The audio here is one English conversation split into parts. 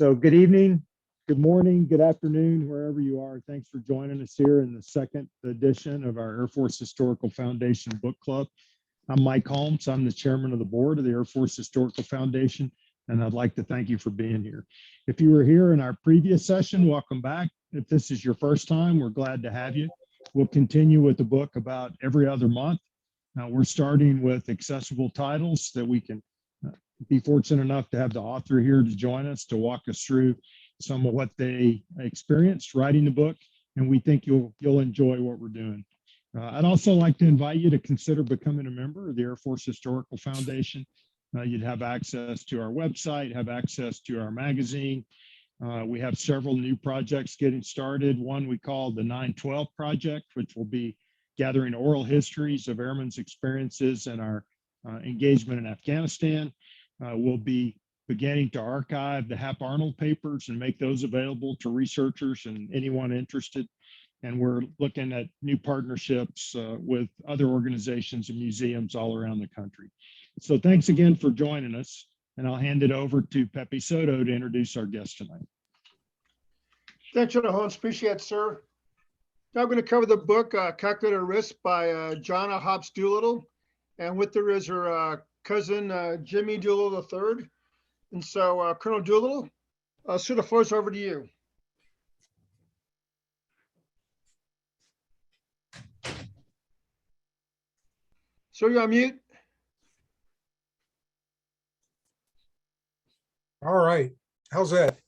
So good evening, good morning, good afternoon, wherever you are. Thanks for joining us here in the second edition of our Air Force Historical Foundation Book Club. I'm Mike Holmes. I'm the chairman of the board of the Air Force Historical Foundation, and I'd like to thank you for being here. If you were here in our previous session, welcome back. If this is your first time, we're glad to have you. We'll continue with the book about every other month. Now we're starting with accessible titles that we can be fortunate enough to have the author here to join us to walk us through some of what they experienced writing the book, and we think you'll enjoy what we're doing. I'd also like to invite you to consider becoming a member of the Air Force Historical Foundation. You'd have access to our website, have access to our magazine. We have several new projects getting started. One we call the 912 Project, which will be gathering oral histories of airmen's experiences in our engagement in Afghanistan. We'll be beginning to archive the Hap Arnold papers and make those available to researchers and anyone interested. And we're looking at new partnerships with other organizations and museums all around the country. So thanks again for joining us. And I'll hand it over to Pepe Soto to introduce our guest tonight. Thanks, General Holmes. Appreciate it, sir. Now I'm going to cover the book, Calculated Risk by John Hobbs Doolittle. And with her is her cousin, Jimmy Doolittle III. And so, Colonel Doolittle, sir, the floor is over to you. Sir, you're on mute. All right. How's that?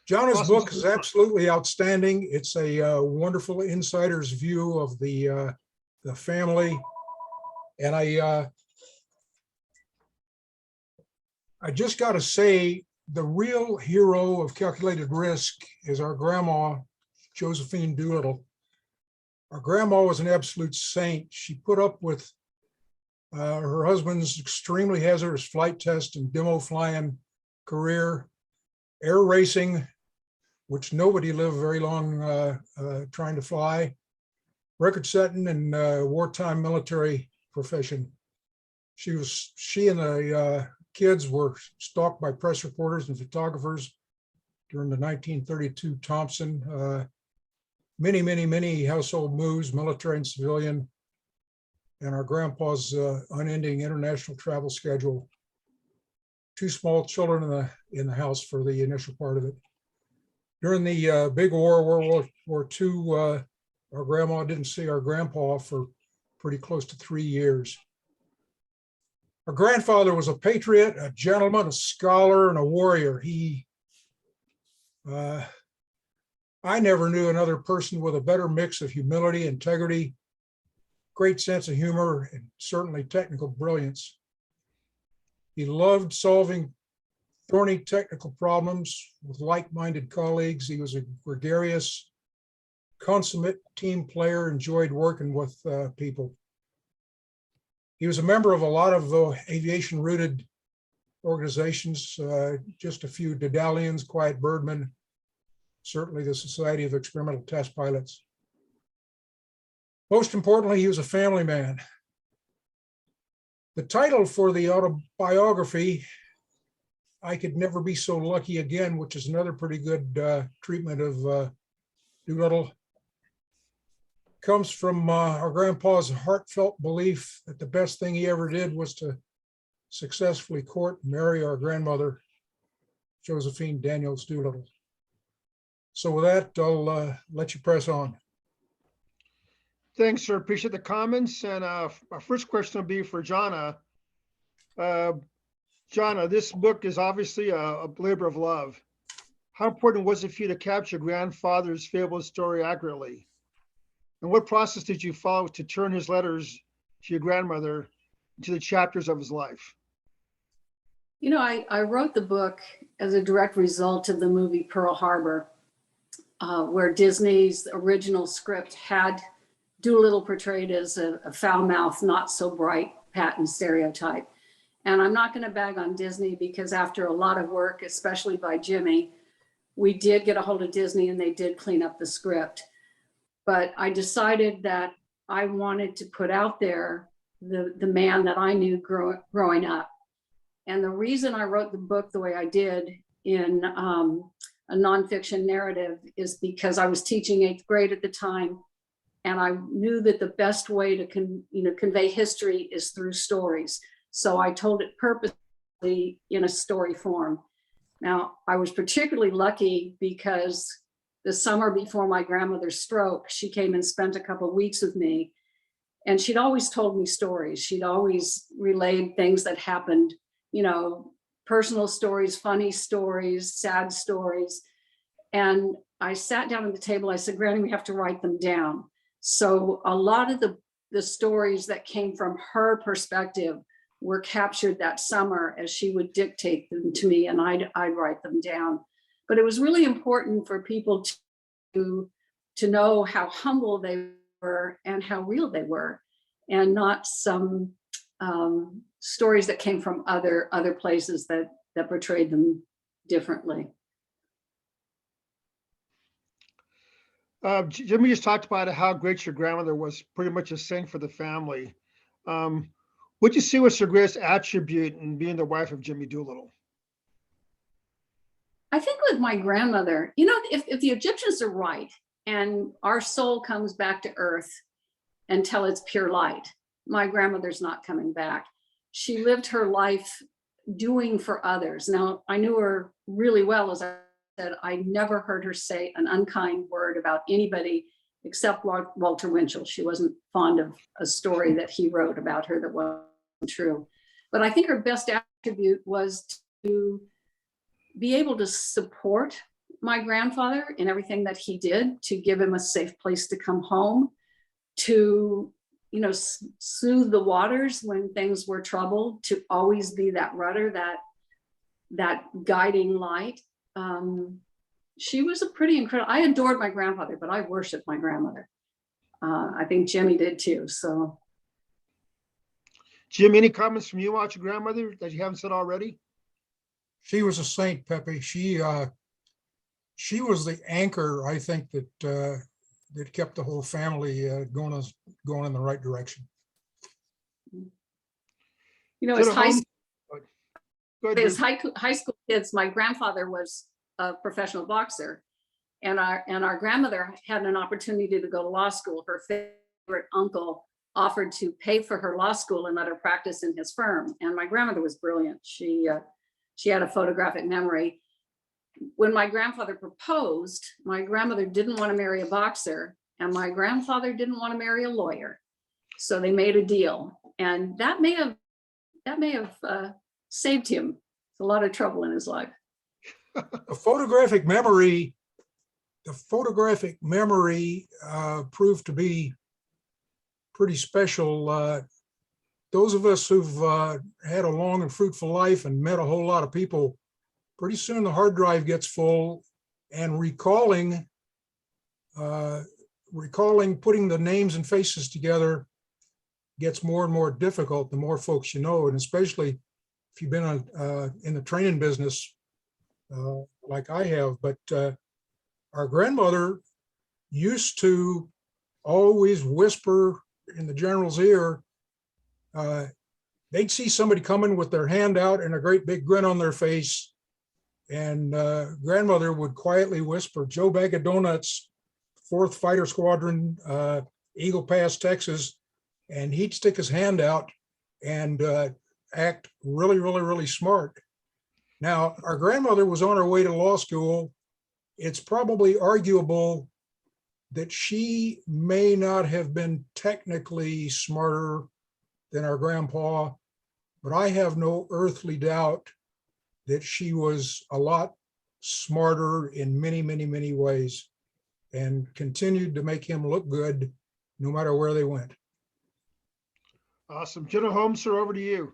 John's Awesome. book is absolutely outstanding. It's a wonderful insider's view of the family. And I just got to say, the real hero of Calculated Risk is our grandma, Josephine Doolittle. Our grandma was an absolute saint. She put up with her husband's extremely hazardous flight test and demo flying career, air racing, which nobody lived very long trying to fly, record setting, and wartime military profession. She and the kids were stalked by press reporters and photographers during the 1932 Thompson. Many household moves, military and civilian, and our grandpa's unending international travel schedule. 2 small children in the house for the initial part of it. During the big war, World War II, our grandma didn't see our grandpa for pretty close to 3 years. Our grandfather was a patriot, a gentleman, a scholar, and a warrior. I never knew another person with a better mix of humility, integrity, great sense of humor, and certainly technical brilliance. He loved solving thorny technical problems with like-minded colleagues. He was a gregarious, consummate team player, enjoyed working with people. He was a member of a lot of aviation-rooted organizations, just a few Dedalians, Quiet Birdmen, certainly the Society of Experimental Test Pilots. Most importantly, he was a family man. The title for the autobiography, I Could Never Be So Lucky Again, which is another pretty good treatment of Doolittle, comes from our grandpa's heartfelt belief that the best thing he ever did was to successfully court and marry our grandmother, Josephine Daniels Doolittle. So with that, I'll let you press on. Thanks, sir. Appreciate the comments. And our first question will be for Jonna. Jonna, this book is obviously a labor of love. How important was it for you to capture grandfather's fabled story accurately? And what process did you follow to turn his letters to your grandmother into the chapters of his life? You know, I wrote the book as a direct result of the movie Pearl Harbor, where Disney's original script had Doolittle portrayed as a foul-mouthed, not so bright Patton stereotype. And I'm not going to bag on Disney because after a lot of work, especially by Jimmy, we did get a hold of Disney and they did clean up the script. But I decided that I wanted to put out there the man that I knew growing up. And the reason I wrote the book the way I did in a nonfiction narrative is because I was teaching 8th grade at the time. And I knew that the best way to convey history is through stories. So I told it purposely in a story form. Now, I was particularly lucky because the summer before my grandmother's stroke, she came and spent a couple of weeks with me. And she'd always told me stories. She'd always relayed things that happened, personal stories, funny stories, sad stories. And I sat down at the table. I said, Granny, we have to write them down. So a lot of the stories that came from her perspective were captured that summer as she would dictate them to me, and I'd write them down. But it was really important for people to know how humble they were and how real they were, and not some stories that came from other places that portrayed them differently. Jimmy just talked about how great your grandmother was, pretty much a saint for the family. What'd you see was her greatest attribute in being the wife of Jimmy Doolittle? I think with my grandmother, if the Egyptians are right and our soul comes back to earth until it's pure light, my grandmother's not coming back. She lived her life doing for others. Now, I knew her really well. As I said, I never heard her say an unkind word about anybody except Walter Winchell. She wasn't fond of a story that he wrote about her that wasn't true. But I think her best attribute was to be able to support my grandfather in everything that he did, to give him a safe place to come home, to soothe the waters when things were troubled, to always be that rudder, that guiding light. She was a pretty incredible. I adored my grandfather, but I worshiped my grandmother. I think Jimmy did too. So, Jim, any comments from you about your grandmother that you haven't said already? She was a saint, Pepe. She was the anchor, I think, that kept the whole family going in the right direction. As high school kids, my grandfather was a professional boxer, and our grandmother had an opportunity to go to law school. Her favorite uncle offered to pay for her law school and let her practice in his firm. And my grandmother was brilliant. She had a photographic memory. When my grandfather proposed, my grandmother didn't want to marry a boxer, and my grandfather didn't want to marry a lawyer. So they made a deal, and that may have saved him a lot of trouble in his life. The photographic memory proved to be pretty special. Those of us who've had a long and fruitful life and met a whole lot of people, pretty soon the hard drive gets full, and recalling putting the names and faces together gets more and more difficult the more folks you know, and especially if you've been in the training business like I have. But our grandmother used to always whisper in the general's ear. They'd see somebody coming with their hand out and a great big grin on their face, and grandmother would quietly whisper, "Joe Bag of Donuts, 4th Fighter Squadron, Eagle Pass, Texas," and he'd stick his hand out and act really, really, really smart. Now, our grandmother was on her way to law school. It's probably arguable that she may not have been technically smarter than our grandpa, but I have no earthly doubt that she was a lot smarter in many, many, many ways, and continued to make him look good no matter where they went. Awesome. General Holmes, sir, over to you.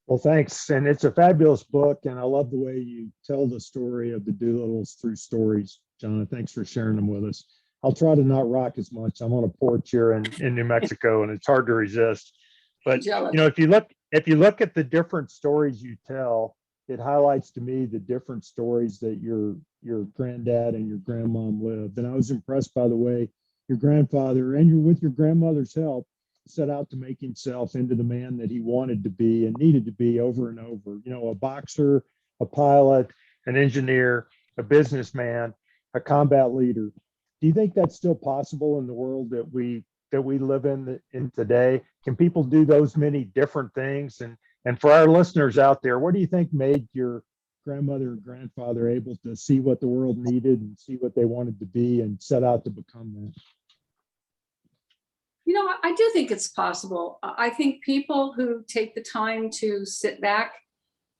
Well, thanks. And it's a fabulous book. And I love the way you tell the story of the Doolittles through stories. John, thanks for sharing them with us. I'll try to not rock as much. I'm on a porch here in New Mexico, and it's hard to resist. But if you look at the different stories you tell, it highlights to me the different stories that your granddad and your grandmom lived. And I was impressed by the way your grandfather, and with your grandmother's help, set out to make himself into the man that he wanted to be and needed to be over and over. A boxer, a pilot, an engineer, a businessman, a combat leader. Do you think that's still possible in the world that we live in today? Can people do those many different things? And for our listeners out there, what do you think made your grandmother or grandfather able to see what the world needed and see what they wanted to be and set out to become that? You know, I do think it's possible. I think people who take the time to sit back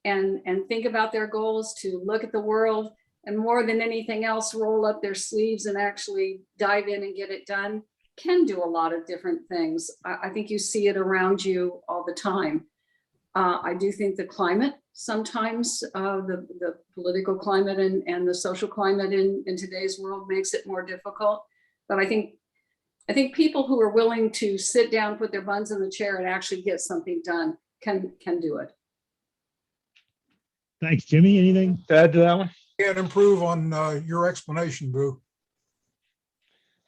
and think about their goals, to look at the world, and more than anything else, roll up their sleeves and actually dive in and get it done, can do a lot of different things. I think you see it around you all the time. I do think the climate, sometimes the political climate and the social climate in today's world makes it more difficult. But I think people who are willing to sit down, put their buns in the chair and actually get something done can do it. Thanks, Jimmy. Anything to add to that one? Can't improve on your explanation, Boo.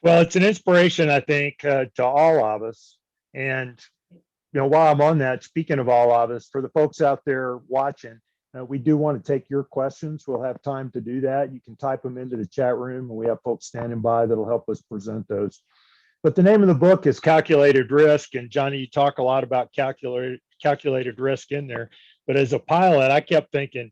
Well, it's an inspiration, I think, to all of us. And, while I'm on that, speaking of all of us, for the folks out there watching, we do want to take your questions. We'll have time to do that. You can type them into the chat room, and we have folks standing by that'll help us present those. But the name of the book is Calculated Risk. And Johnny, you talk a lot about calculated risk in there. But as a pilot, I kept thinking,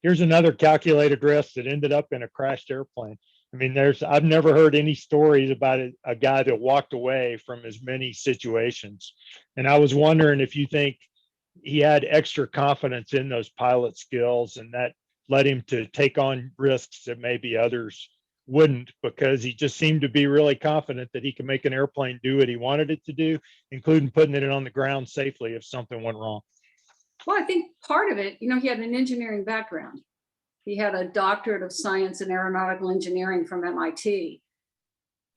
here's another calculated risk that ended up in a crashed airplane. I mean, I've never heard any stories about a guy that walked away from as many situations. And I was wondering if you think he had extra confidence in those pilot skills and that led him to take on risks that maybe others wouldn't, because he just seemed to be really confident that he could make an airplane do what he wanted it to do, including putting it on the ground safely if something went wrong. Well, I think part of it, he had an engineering background. He had a doctorate of science in aeronautical engineering from MIT.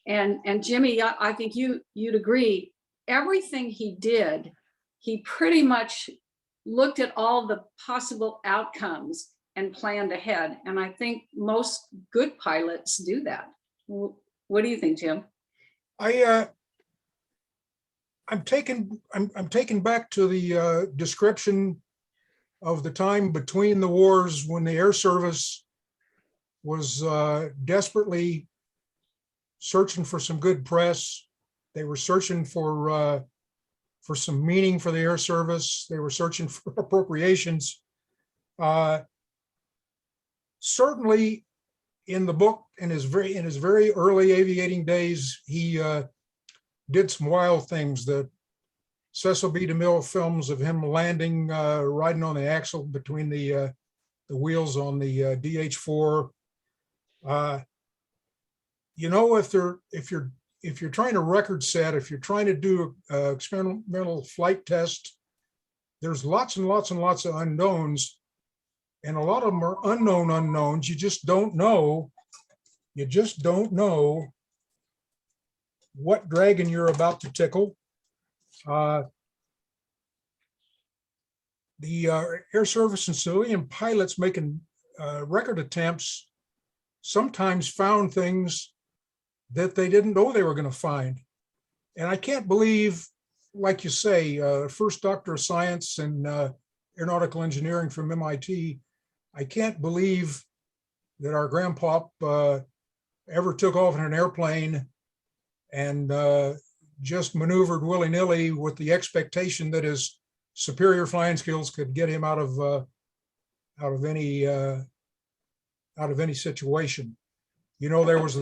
And Jimmy, I think you'd agree, everything he did, he pretty much looked at all the possible outcomes and planned ahead. And I think most good pilots do that. What do you think, Jim? I'm taken back to the description of the time between the wars when the Air Service was desperately searching for some good press. They were searching for some meaning for the Air Service. They were searching for appropriations. Certainly, in the book, in his very early aviating days, he did some wild things. The Cecil B. DeMille films of him landing, riding on the axle between the wheels on the DH-4. If you're trying to record set, if you're trying to do an experimental flight test, there's lots and lots and lots of unknowns, and a lot of them are unknown unknowns. You just don't know. You just don't know what dragon you're about to tickle. The Air Service and civilian pilots making record attempts sometimes found things that they didn't know they were going to find. And I can't believe, like you say, first doctor of science in aeronautical engineering from MIT, I can't believe that our grandpop ever took off in an airplane and just maneuvered willy-nilly with the expectation that his superior flying skills could get him out of any situation. There was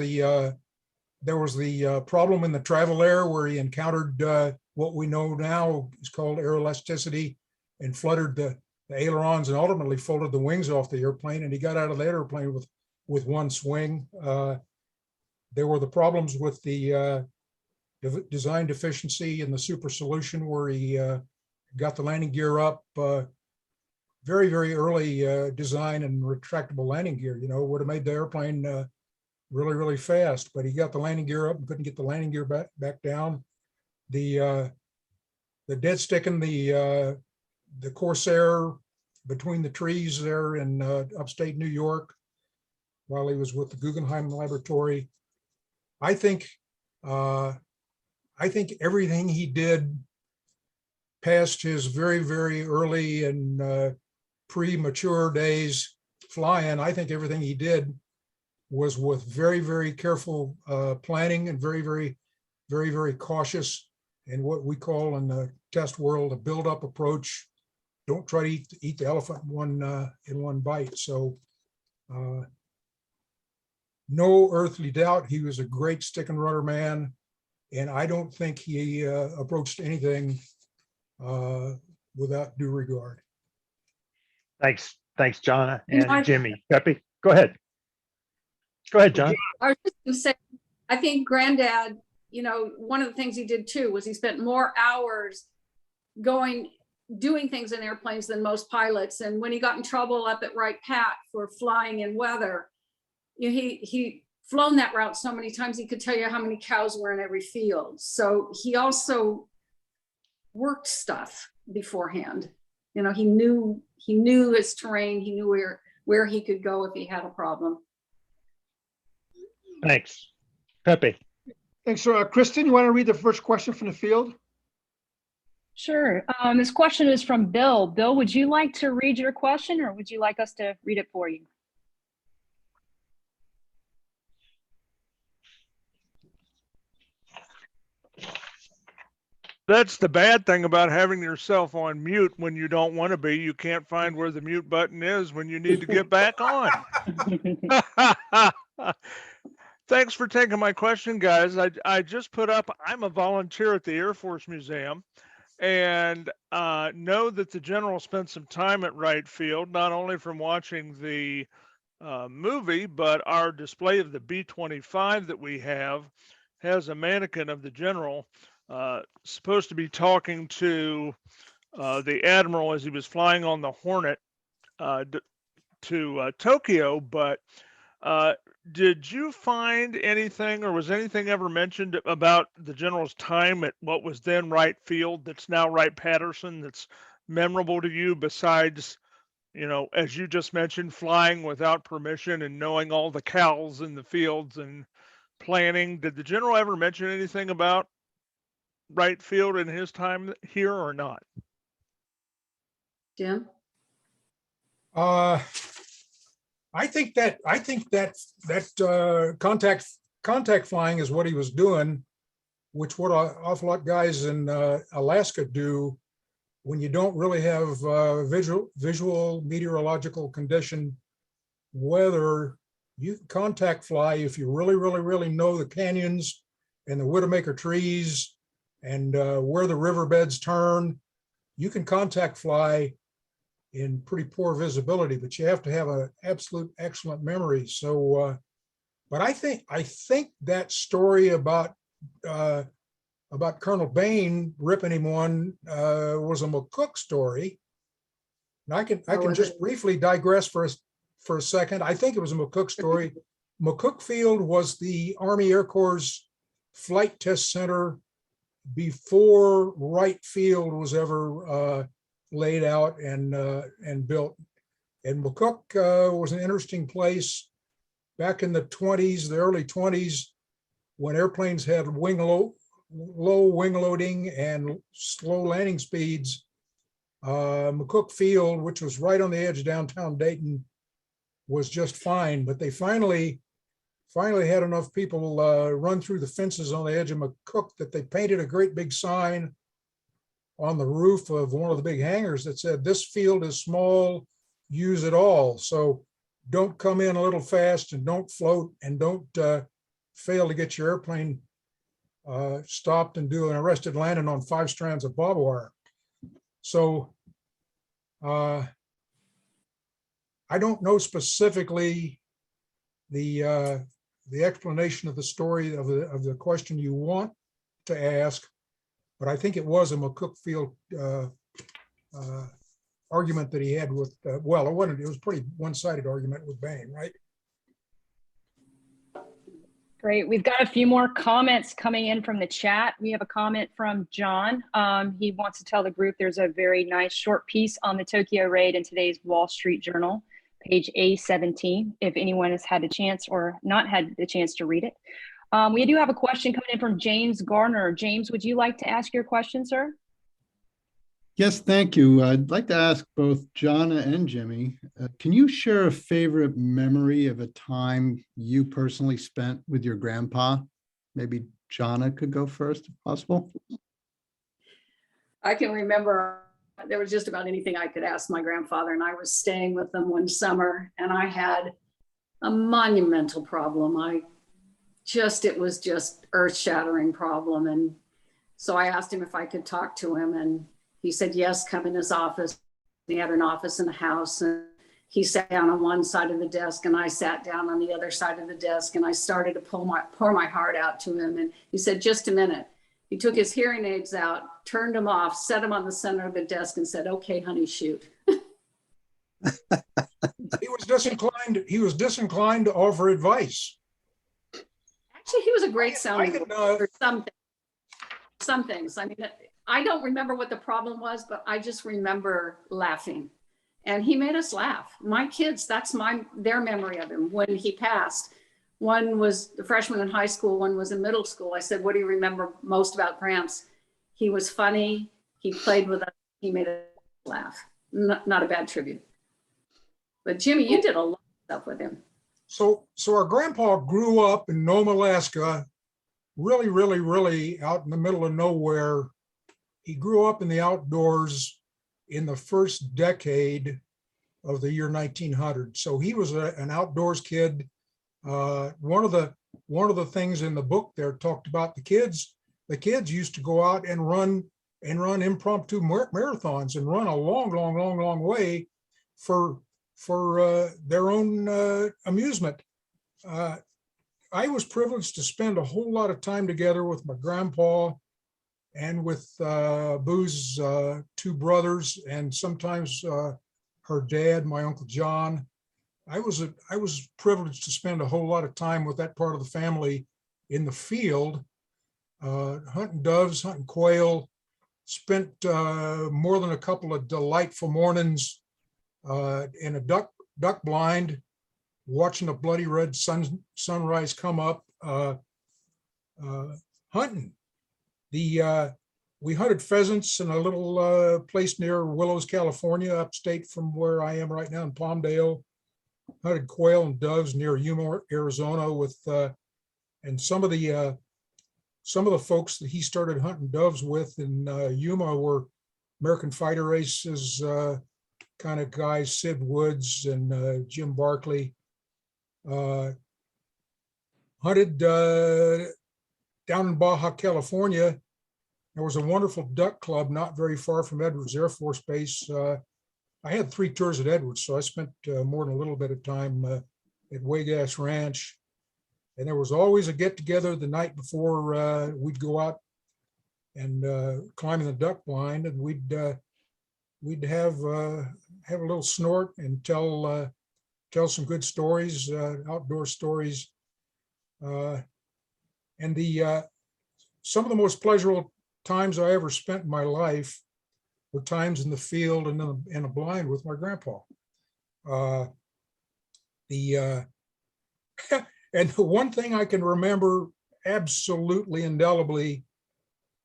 the problem in the Travel Air where he encountered what we know now is called air elasticity and fluttered the ailerons and ultimately folded the wings off the airplane, and he got out of the airplane with one swing. There were the problems with the design deficiency in the super solution where he got the landing gear up. Very, very early design and retractable landing gear, would have made the airplane really, really fast, but he got the landing gear up and couldn't get the landing gear back down. The dead sticking the Corsair between the trees there in upstate New York while he was with the Guggenheim Laboratory. I think everything he did past his very, very early and premature days flying. I think everything he did was with very, very careful planning and very cautious, and what we call in the test world a build-up approach. Don't try to eat the elephant in one bite. So no earthly doubt he was a great stick and rudder man, and I don't think he approached anything without due regard. Thanks, John You know, and Jimmy. Pepe, go ahead. Go ahead, John. I was just going to say, I think Granddad, you know, one of the things he did too was he spent more hours doing things in airplanes than most pilots. And when he got in trouble up at Wright Pat for flying in weather, you know, he flown that route so many times he could tell you how many cows were in every field. So he also worked stuff beforehand. You know, he knew his terrain. He knew where he could go if he had a problem. Thanks, Pepe. Thanks, sir. Kristen, you want to read the first question from the field? Sure. This question is from Bill. Bill, would you like to read your question, or would you like us to read it for you? That's the bad thing about having yourself on mute when you don't want to be. You can't find where the mute button is when you need to get back on. Thanks for taking my question, guys. I just put up, I'm a volunteer at the Air Force Museum, and know that the general spent some time at Wright Field, not only from watching the movie, but our display of the B-25 that we have has a mannequin of the general supposed to be talking to the admiral as he was flying on the Hornet to Tokyo. But did you find anything, or was anything ever mentioned about the general's time at what was then Wright Field, that's now Wright-Patterson, that's memorable to you, besides, you know, as you just mentioned, flying without permission and knowing all the cows in the fields and planning? Did the general ever mention anything about Wright Field in his time here or not? Jim? I think that contact flying is what he was doing, which what an awful lot of guys in Alaska do when you don't really have visual meteorological condition weather. You can contact fly if you really know the canyons and the widowmaker trees and where the riverbeds turn. You can contact fly in pretty poor visibility, but you have to have an absolute excellent memory. So, but I think that story about Colonel Bain ripping him one was a McCook story. And I can just briefly digress for a second. I think it was a McCook story. McCook Field was the Army Air Corps flight test center before Wright Field was ever laid out and built. And McCook was an interesting place back in the 20s, the early 20s, when airplanes had low wing loading and slow landing speeds. McCook Field, which was right on the edge of downtown Dayton, was just fine. But they finally had enough people run through the fences on the edge of McCook that they painted a great big sign on the roof of one of the big hangars that said, "This field is small, use it all." So don't come in a little fast and don't float and don't fail to get your airplane stopped and do an arrested landing on 5 strands of barbed wire. So I don't know specifically the explanation of the story of the question you want to ask, but I think it was a McCook Field argument that he had with, well, it was a pretty one-sided argument with Bain, right? Great. We've got a few more comments coming in from the chat. We have a comment from John. He wants to tell the group there's a very nice short piece on the Tokyo raid in today's Wall Street Journal, page A17, if anyone has had a chance or not had the chance to read it. We do have a question coming in from James Garner. James, would you like to ask your question, sir? Yes, thank you. I'd like to ask both Jonna and Jimmy, can you share a favorite memory of a time you personally spent with your grandpa? Maybe Jonna could go first if possible. I can remember there was just about anything I could ask my grandfather, and I was staying with them one summer, and I had a monumental problem. It was just earth-shattering problem. And so I asked him if I could talk to him, and he said, yes, come in his office. He had an office in the house, and he sat down on one side of the desk, and I sat down on the other side of the desk, and I started to pour my heart out to him. And he said, just a minute. He took his hearing aids out, turned them off, set them on the center of the desk, and said, okay, honey, shoot. He was disinclined. He was disinclined to offer advice. Actually, he was a great sounding can, board for some things. I mean, I don't remember what the problem was, but I just remember laughing. And he made us laugh. My kids, that's their memory of him. When he passed, one was a freshman in high school, one was in middle school. I said, what do you remember most about Gramps? He was funny. He played with us. He made us laugh. Not a bad tribute. But Jimmy, you did a lot of stuff with him. So our grandpa grew up in Nome, Alaska, really, really, really out in the middle of nowhere. He grew up in the outdoors in the first decade of the year 1900. So he was an outdoors kid. One of the things in the book there talked about the kids. The kids used to go out and run impromptu marathons and run a long way for their own amusement. I was privileged to spend a whole lot of time together with my grandpa and with Boo's two brothers, and sometimes her dad, my Uncle John. I was privileged to spend a whole lot of time with that part of the family in the field, hunting doves, hunting quail, spent more than a couple of delightful mornings in a duck blind, watching a bloody red sunrise come up, hunting. We hunted pheasants in a little place near Willows, California, upstate from where I am right now in Palmdale. Hunted quail and doves near Yuma, Arizona, with and some of the folks that he started hunting doves with in Yuma were American Fighter Races kind of guys, Sid Woods and Jim Barkley. Hunted down in Baja, California. There was a wonderful duck club not very far from Edwards Air Force Base. I had 3 tours at Edwards, so I spent more than a little bit of time at Waygas Ranch. And there was always a get together the night before we'd go out and climb in the duck blind, and we'd have a little snort and tell some good stories, outdoor stories. And some of the most pleasurable times I ever spent in my life were times in the field and in a blind with my grandpa. And the one thing I can remember absolutely indelibly,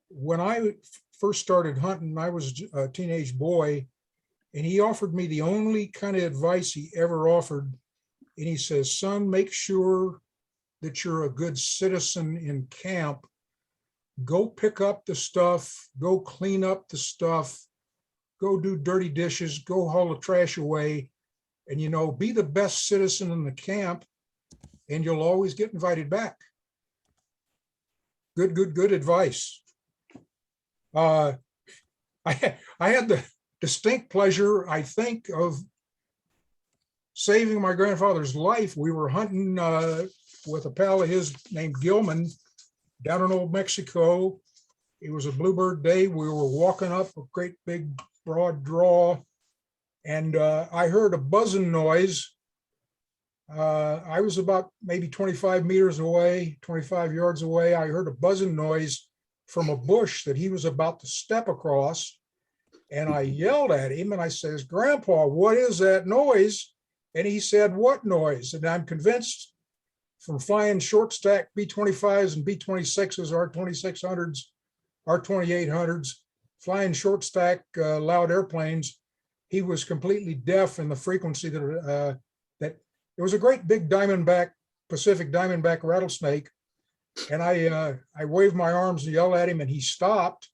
when I first started hunting, I was a teenage boy, and he offered me the only kind of advice he ever offered. And he says, son, make sure that you're a good citizen in camp. Go pick up the stuff, go clean up the stuff, go do dirty dishes, go haul the trash away, and, you know, be the best citizen in the camp, and you'll always get invited back. Good advice. I had the distinct pleasure, I think, of saving my grandfather's life. We were hunting with a pal of his named Gilman down in Old Mexico. It was a bluebird day. We were walking up a great big broad draw, and I heard a buzzing noise. I was about maybe 25 meters away, 25 yards away. I heard a buzzing noise from a bush that he was about to step across. And I yelled at him and I says, Grandpa, what is that noise? And he said, what noise? And I'm convinced from flying short stack B-25s and B-26s, R-2600s, R-2800s, flying short stack loud airplanes, he was completely deaf in the frequency that it was a great big diamondback, Pacific diamondback rattlesnake. And I waved my arms and yelled at him, and he stopped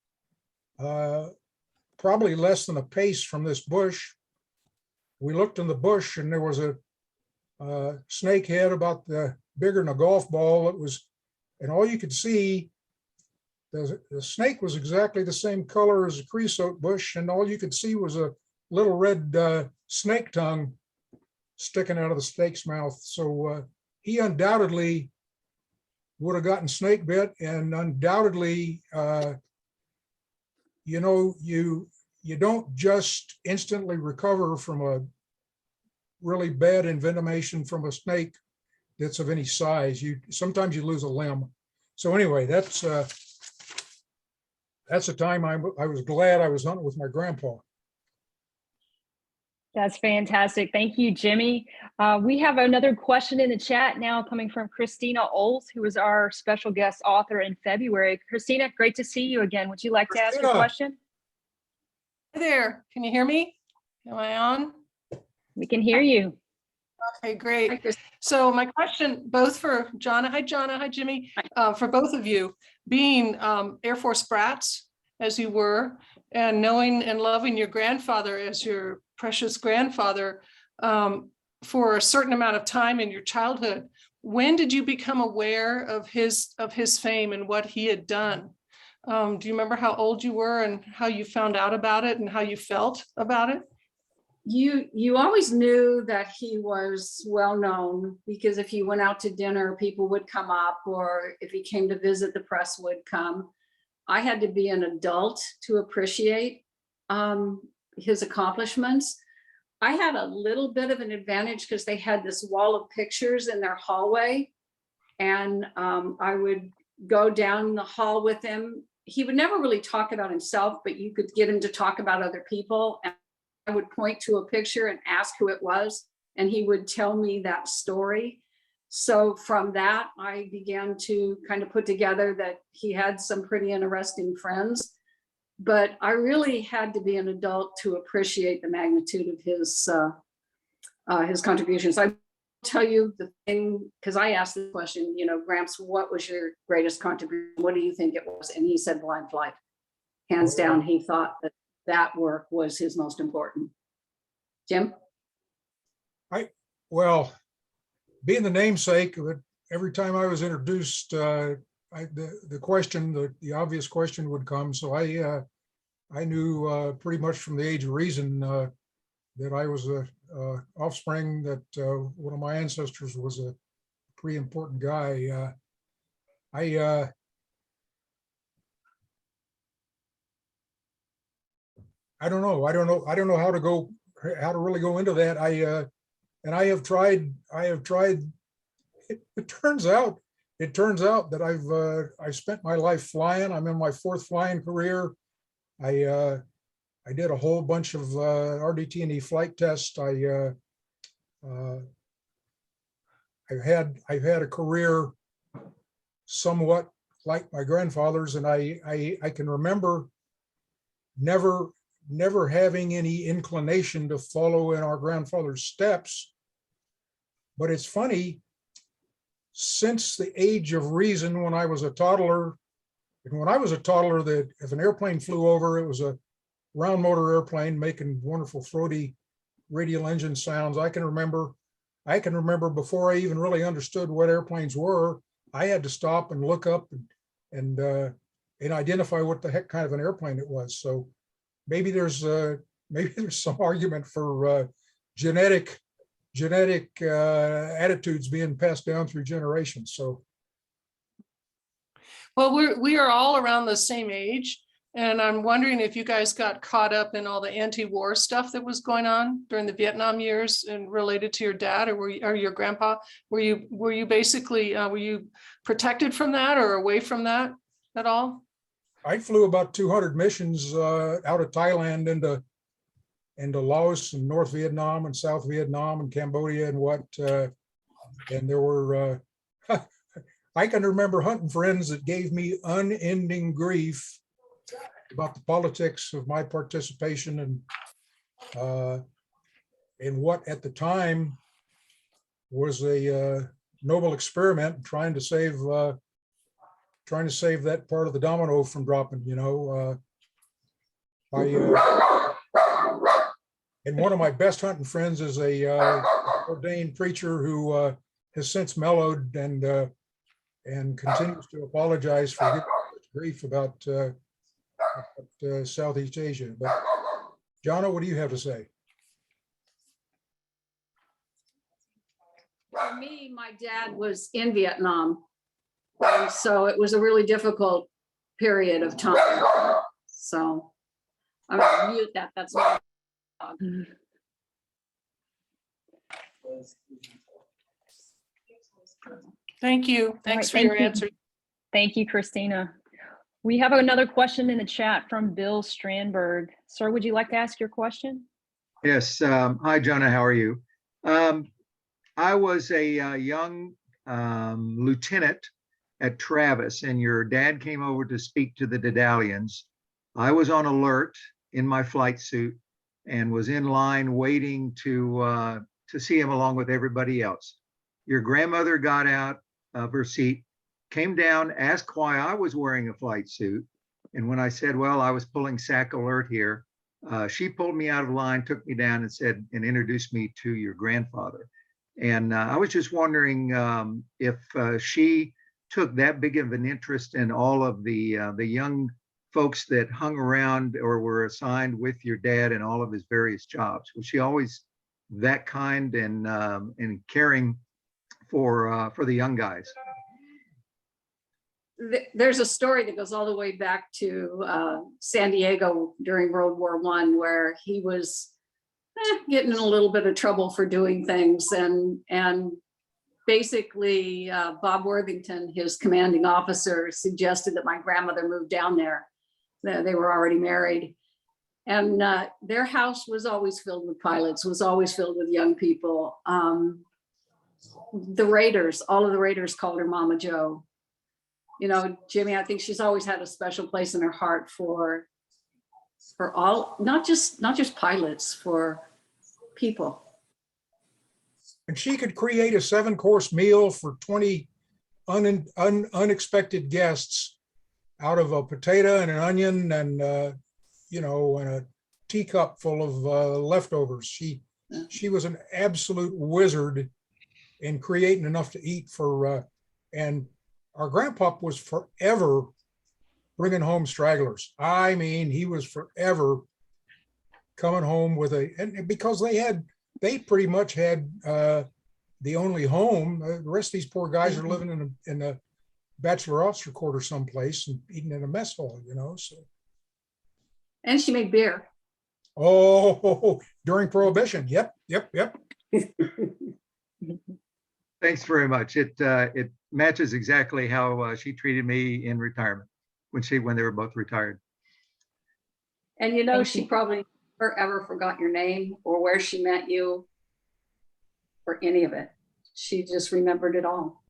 probably less than a pace from this bush. We looked in the bush, and there was a snake head about bigger than a golf ball. It was, and all you could see, the snake was exactly the same color as a creosote bush, and all you could see was a little red snake tongue sticking out of the snake's mouth. So he undoubtedly would have gotten snake bit, and undoubtedly, you know, you don't just instantly recover from a really bad envenomation from a snake that's of any size. Sometimes you lose a limb. So anyway, that's a time I was glad I was hunting with my grandpa. That's fantastic. Thank you, Jimmy. We have another question in the chat now coming from Christina Oles, who was our special guest author in February. Christina, great to see you again. Would you like to ask your question? Hi there. Can you hear me? Am I on? We can hear you. Okay, great. So my question, both for Jonna, hi Jonna, hi Jimmy, for both of you, being Air Force brats as you were, and knowing and loving your grandfather as your precious grandfather for a certain amount of time in your childhood, when did you become aware of his fame and what he had done? Do you remember how old you were and how you found out about it and how you felt about it? You always knew that he was well known, because if you went out to dinner, people would come up, or if he came to visit, the press would come. I had to be an adult to appreciate his accomplishments. I had a little bit of an advantage because they had this wall of pictures in their hallway, and I would go down the hall with him. He would never really talk about himself, but you could get him to talk about other people. And I would point to a picture and ask who it was, and he would tell me that story. So from that, I began to kind of put together that he had some pretty interesting friends, but I really had to be an adult to appreciate the magnitude of his contributions. I tell you the thing, because I asked the question, you know, Gramps, what was your greatest contribution? What do you think it was? And he said blind flight. Hands down, he thought that work was his most important. Jim? Well, being the namesake of it, every time I was introduced, the obvious question would come. So I knew pretty much from the age of reason that I was a offspring, that one of my ancestors was a pretty important guy. I don't know how to really go into that. I have tried. It turns out that I spent my life flying. I'm in my fourth flying career. I did a whole bunch of RDT&E flight tests. I've had a career somewhat like my grandfather's, and I can remember never having any inclination to follow in our grandfather's steps. But it's funny, since the age of reason, when I was a toddler, that if an airplane flew over, it was a round motor airplane making wonderful throaty radial engine sounds. I can remember before I even really understood what airplanes were, I had to stop and look up and identify what the heck kind of an airplane it was. So maybe there's some argument for genetic attitudes being passed down through generations. So, well, we are all around the same age, and I'm wondering if you guys got caught up in all the anti-war stuff that was going on during the Vietnam years and related to your dad or your grandpa. Were you basically were you protected from that or away from that at all? I flew about 200 missions out of Thailand into Laos and North Vietnam and South Vietnam and Cambodia and and there were, I can remember hunting friends that gave me unending grief about the politics of my participation and in what at the time was a noble experiment trying to save that part of the domino from dropping, you know. And one of my best hunting friends is a ordained preacher who has since mellowed and continues to apologize for grief about Southeast Asia. But Jonna, what do you have to say? For me, my dad was in Vietnam. And so it was a really difficult period of time. So I'm gonna mute that. That's my dog. Thank you. Thanks for thank your you. answer. Thank you, Christina. We have another question in the chat from Bill Strandberg. Sir, would you like to ask your question? Yes. Hi, Jonna. How are you? I was a young lieutenant at Travis, and your dad came over to speak to the Dedalians. I was on alert in my flight suit and was in line waiting to see him along with everybody else. Your grandmother got out of her seat, came down, asked why I was wearing a flight suit. And when I said, well, I was pulling SAC alert here, she pulled me out of line, took me down and introduced me to your grandfather. And I was just wondering if she took that big of an interest in all of the young folks that hung around or were assigned with your dad in all of his various jobs. Was she always that kind and caring for the young guys? There's a story that goes all the way back to San Diego during World War I, where he was getting in a little bit of trouble for doing things, and basically Bob Worthington, his commanding officer, suggested that my grandmother move down there. They were already married, and their house was always filled with pilots, was always filled with young people. The Raiders, all of the Raiders called her Mama Joe. You know, Jimmy, I think she's always had a special place in her heart for all, not just pilots, for people. And she could create a 7-course meal for 20 unexpected guests out of a potato and an onion and you know, and a teacup full of leftovers. She was an absolute wizard in creating enough to eat for and our grandpa was forever bringing home stragglers. I mean, he was forever coming home with and because they pretty much had the only home. The rest of these poor guys are living in a bachelor officer quarter someplace and eating in a mess hall, you know. So. And she made beer. Oh, during Prohibition. Yep. Thanks very much. It matches exactly how she treated me in retirement when they were both retired. And you know, she probably never forgot your name or where she met you or any of it. She just remembered it all.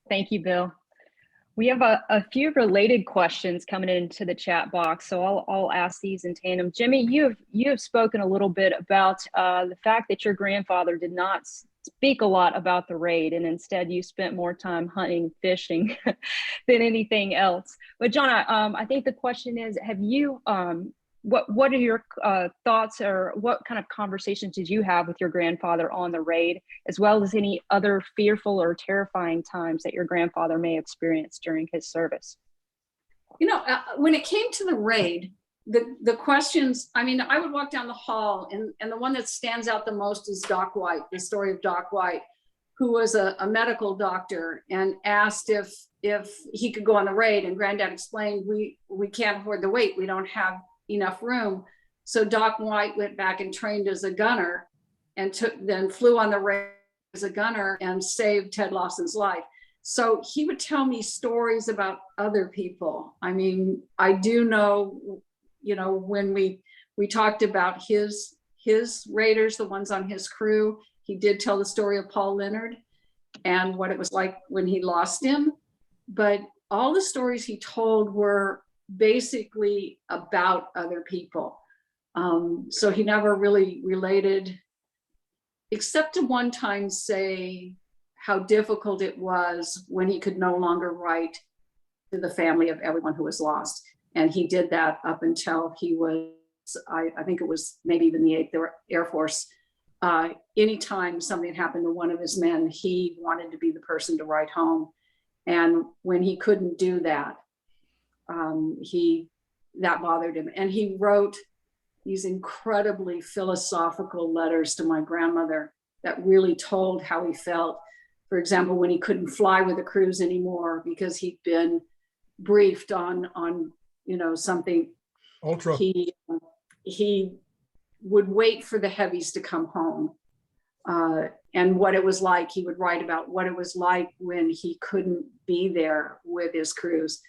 Thank you, Bill. We have a few related questions coming into the chat box, so I'll ask these in tandem. Jimmy, you have spoken a little bit about the fact that your grandfather did not speak a lot about the raid, and instead you spent more time hunting, fishing than anything else. But Jonna, I think the question is, have you, what are your thoughts, or what kind of conversations did you have with your grandfather on the raid, as well as any other fearful or terrifying times that your grandfather may have experienced during his service? You know, when it came to the raid, the questions, I mean, I would walk down the hall and the one that stands out the most is Doc White, the story of Doc White, who was a medical doctor and asked if he could go on the raid, and Granddad explained, we can't afford the wait, we don't have enough room. So Doc White went back and trained as a gunner and then flew on the raid as a gunner and saved Ted Lawson's life. So he would tell me stories about other people. I mean, I do know, you know, when we talked about his raiders, the ones on his crew, he did tell the story of Paul Leonard and what it was like when he lost him. But all the stories he told were basically about other people. So he never really related, except to one time say how difficult it was when he could no longer write to the family of everyone who was lost. And he did that up until he was, I think it was maybe even the 8th Air Force. Anytime something happened to one of his men, he wanted to be the person to write home. And when he couldn't do that, that bothered him. And he wrote these incredibly philosophical letters to my grandmother that really told how he felt. For example, when he couldn't fly with the crews anymore because he'd been briefed on something. Ultra. He would wait for the heavies to come home. And what it was like, he would write about what it was like when he couldn't be there with his crews.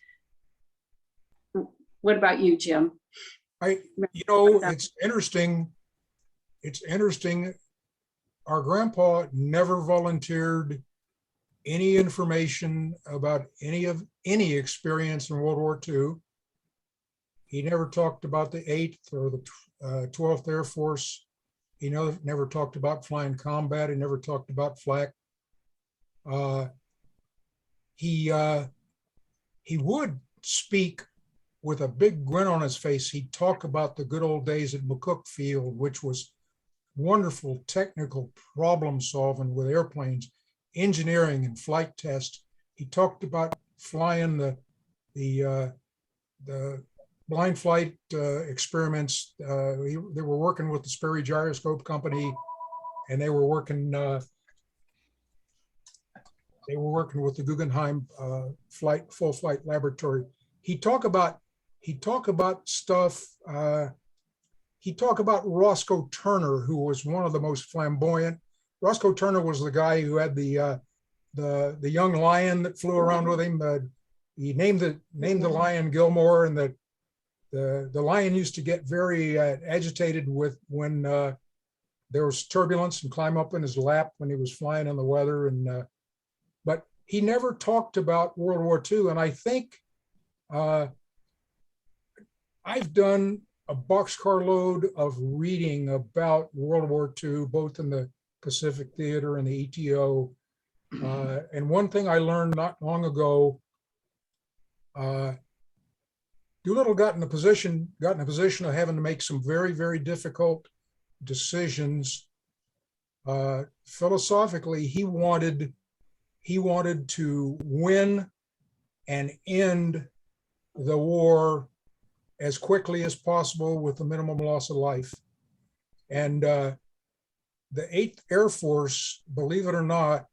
What about you, Jim? It's interesting. It's interesting. Our grandpa never volunteered any information about any experience in World War II. He never talked about the 8th or the 12th Air Force. He never talked about flying combat. He never talked about flak. He would speak with a big grin on his face. He'd talk about the good old days at McCook Field, which was wonderful technical problem solving with airplanes, engineering and flight tests. He talked about flying the blind flight experiments. They were working with the Sperry Gyroscope Company, and they were working with the Guggenheim full flight laboratory. He talk about stuff. He talked about Roscoe Turner, who was one of the most flamboyant. Roscoe Turner was the guy who had the young lion that flew around with him. He named the lion Gilmore, and the lion used to get very agitated when there was turbulence and climb up in his lap when he was flying in the weather. But he never talked about World War II. And I think I've done a boxcar load of reading about World War II, both in the Pacific Theater and the ETO. And one thing I learned not long ago, Doolittle got in a position of having to make some very, very difficult decisions. Philosophically, he wanted to win and end the war as quickly as possible with the minimum loss of life. And the 8th Air Force, believe it or not,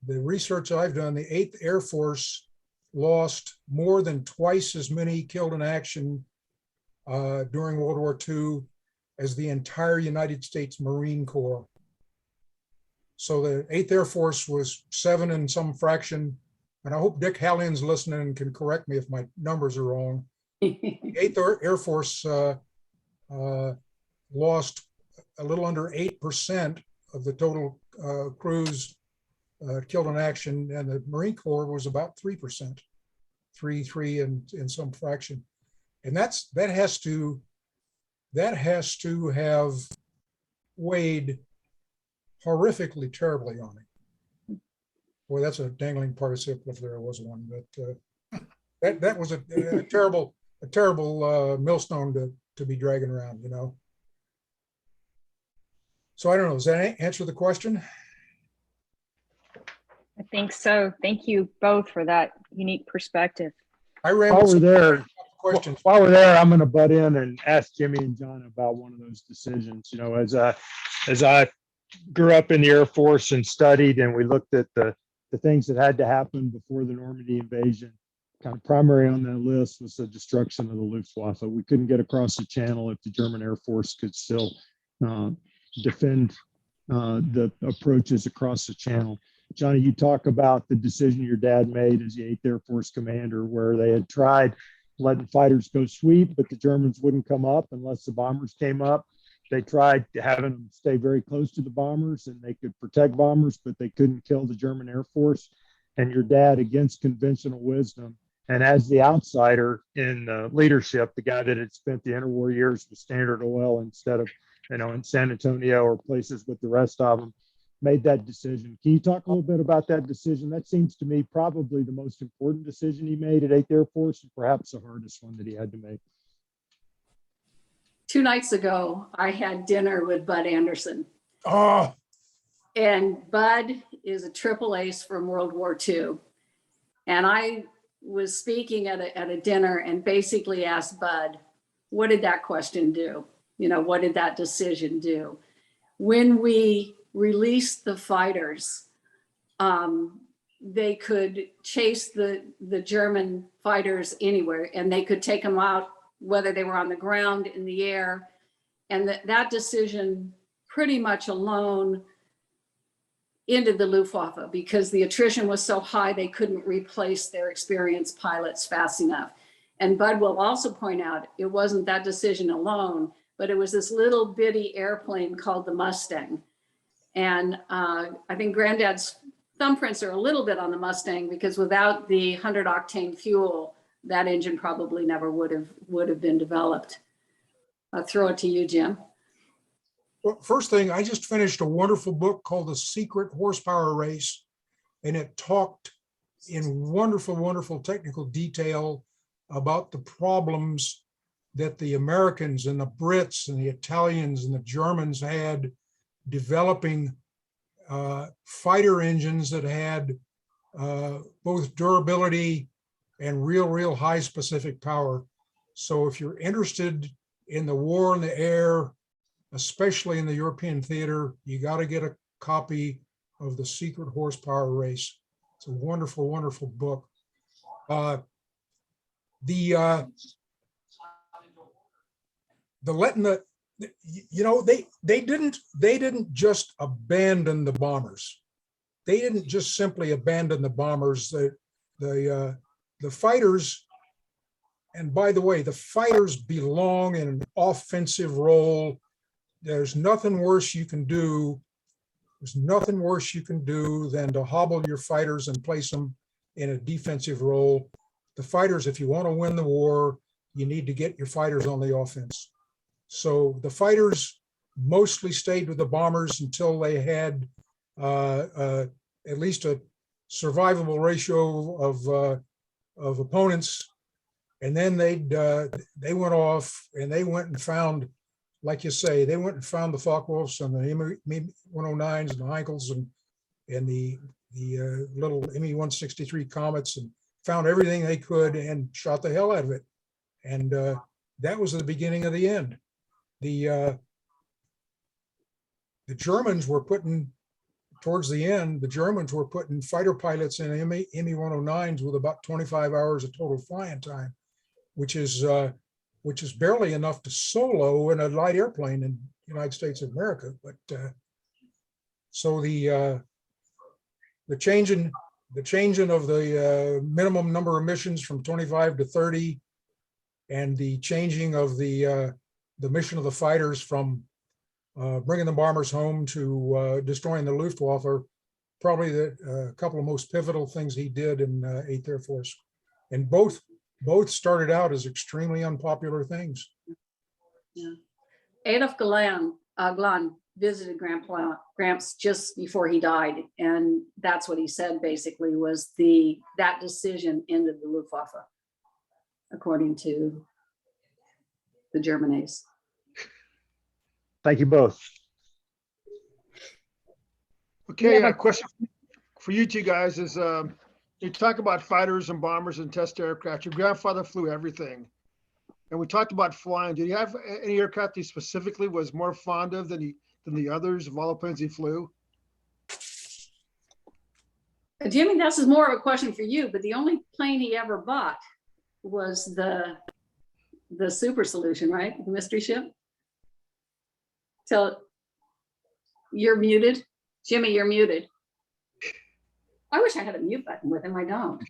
the research I've done, the 8th Air Force lost more than twice as many killed in action during World War II as the entire United States Marine Corps. So the 8th Air Force was 7 and some fraction, and I hope Dick Hallion's listening and can correct me if my numbers are wrong. The 8th Air Force lost a little under 8% of the total crews killed in action, and the Marine Corps was about 3%, 3 and some fraction. And that has to have weighed horrifically terribly on him. Boy, that's a dangling participle if there was one. But that was a terrible millstone to be dragging around, you know. So I don't know, does that answer the question? I think so. Thank you both for that unique perspective. While we're there, I'm going to butt in and ask Jimmy and John about one of those decisions. You know, as I grew up in the Air Force and studied, and we looked at the things that had to happen before the Normandy invasion, kind of primary on that list was the destruction of the Luftwaffe. We couldn't get across the channel if the German Air Force could still defend the approaches across the channel. Johnny, you talk about the decision your dad made as the 8th Air Force commander, where they had tried letting fighters go sweep, but the Germans wouldn't come up unless the bombers came up. They tried having them stay very close to the bombers, and they could protect bombers, but they couldn't kill the German Air Force. and your dad against conventional wisdom. And as the outsider in leadership, the guy that had spent the interwar years with Standard Oil instead of, in San Antonio or places with the rest of them, made that decision. Can you talk a little bit about that decision? That seems to me probably the most important decision he made at 8th Air Force, and perhaps the hardest one that he had to make. 2 nights ago, I had dinner with Bud Anderson. Oh, And Bud is a triple ace from World War II. And I was speaking at a dinner and basically asked Bud, what did that question do? What did that decision do? When we released the fighters, they could chase the German fighters anywhere, and they could take them out, whether they were on the ground, in the air. And that decision pretty much alone ended the Luftwaffe, because the attrition was so high they couldn't replace their experienced pilots fast enough. And Bud will also point out, it wasn't that decision alone, but it was this little bitty airplane called the Mustang. And I think Granddad's thumbprints are a little bit on the Mustang, because without the 100 octane fuel, that engine probably never would have been developed. I'll throw it to you, Jim. well, first thing, I just finished a wonderful book called The Secret Horsepower Race, and it talked in wonderful, wonderful technical detail about the problems that the Americans and the Brits and the Italians and the Germans had developing fighter engines that had both durability and real high specific power. So if you're interested in the war in the air, especially in the European theater, you got to get a copy of The Secret Horsepower Race. It's a wonderful, wonderful book. They didn't just abandon the bombers. They didn't just simply abandon the bombers. The fighters, and by the way, the fighters belong in an offensive role. There's nothing worse you can do. There's nothing worse you can do than to hobble your fighters and place them in a defensive role. The fighters, if you want to win the war, you need to get your fighters on the offense. So the fighters mostly stayed with the bombers until they had at least a survivable ratio of opponents. And then they went off and they went and found, like you say, they went and found the Focke-Wulfs and the Me-109s and the Heinkels and the little Me-163 Comets, and found everything they could and shot the hell out of it. And that was the beginning of the end. The Germans were putting, towards the end, the Germans were putting fighter pilots in Me-109s with about 25 hours of total flying time, which is barely enough to solo in a light airplane in the United States of America. But so the changing of the minimum number of missions from 25 to 30, and the changing of the mission of the fighters from bringing the bombers home to destroying the Luftwaffe are probably the couple of most pivotal things he did in 8th Air Force. And both started out as extremely unpopular things. Yeah. Adolf Glan visited Gramps just before he died, and that's what he said basically was that decision ended the Luftwaffe, according to the German ace. Thank you both. Okay, a question for you two guys is, you talk about fighters and bombers and test aircraft. Your grandfather flew everything. And we talked about flying. Did you have any aircraft he specifically was more fond of than the others of all the planes he flew? Jimmy, this is more of a question for you, but the only plane he ever bought was the Super Solution, right? The mystery ship. So you're muted. Jimmy, you're muted. I wish I had a mute button with him. I don't.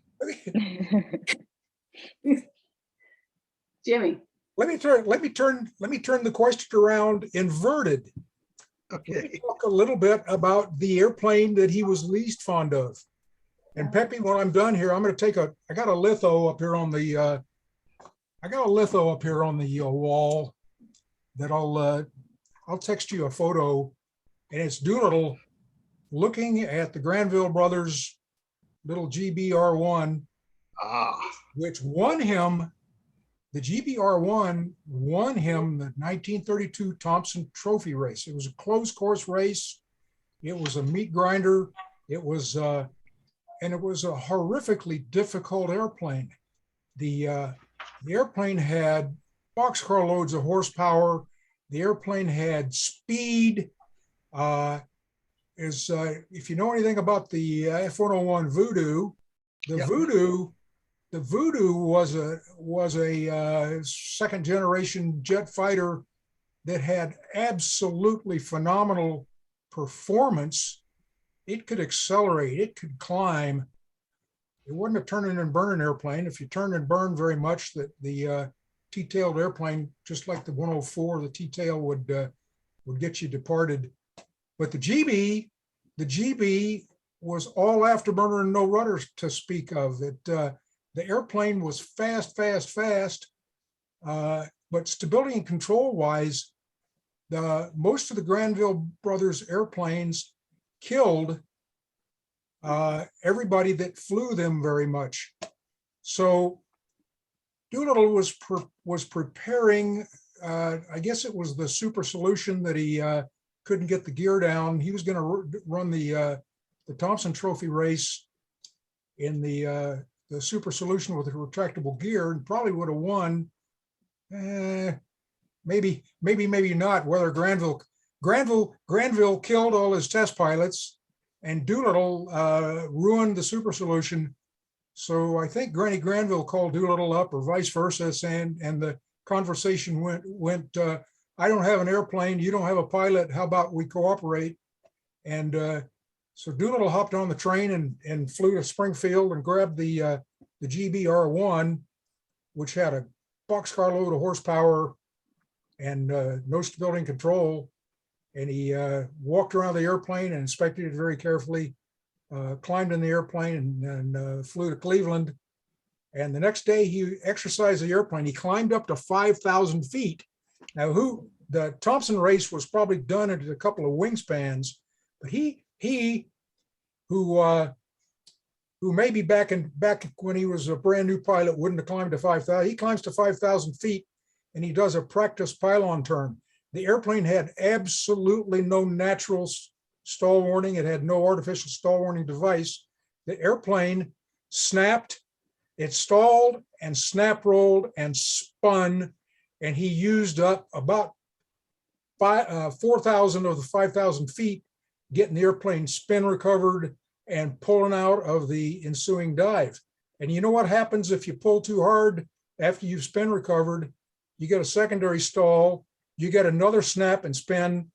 Jimmy. Let me turn the question around inverted. Okay. Let me talk a little bit about the airplane that he was least fond of. And Peppy, when I'm done here, I'm going to take I got a litho up here on the, wall that I'll text you a photo, and it's Doolittle looking at the Granville brothers' little GBR1, which won him, the GBR1 won him the 1932 Thompson Trophy race. It was a closed course race. It was a meat grinder. It was, and it was a horrifically difficult airplane. The airplane had boxcar loads of horsepower. The airplane had speed. If you know anything about the F-101 Voodoo, the Voodoo was a second generation jet fighter that had absolutely phenomenal performance. It could accelerate, it could climb. It wasn't a turning and burning airplane. If you turn and burn very much, the T-tailed airplane, just like the 104, the T-tail would get you departed. But the GB was all afterburner and no rudder to speak of. The airplane was fast, but stability and control wise, most of the Granville brothers airplanes killed everybody that flew them very much. So Doolittle was preparing, I guess it was the Super Solution that he couldn't get the gear down. He was going to run the Thompson Trophy race in the Super Solution with a retractable gear, and probably would have won. Maybe not. Whether Granville killed all his test pilots, and Doolittle ruined the Super Solution. So I think Granny Granville called Doolittle up, or vice versa, and the conversation went. I don't have an airplane. You don't have a pilot. How about we cooperate? And so Doolittle hopped on the train and flew to Springfield and grabbed the GBR1, which had a boxcar load of horsepower and no stability and control. And he walked around the airplane and inspected it very carefully, climbed in the airplane and flew to Cleveland. And the next day he exercised the airplane. He climbed up to 5,000 feet. Now, the Thompson race was probably done at a couple of wingspans, but he who maybe back when he was a brand new pilot wouldn't have climbed to 5,000. He climbs to 5,000 feet and he does a practice pylon turn. The airplane had absolutely no natural stall warning. It had no artificial stall warning device. The airplane snapped, it stalled and snap rolled and spun, and he used up about 4,000 of the 5,000 feet getting the airplane spin recovered and pulling out of the ensuing dive. And you know what happens if you pull too hard after you've spin recovered? You get a secondary stall, you get another snap and spin,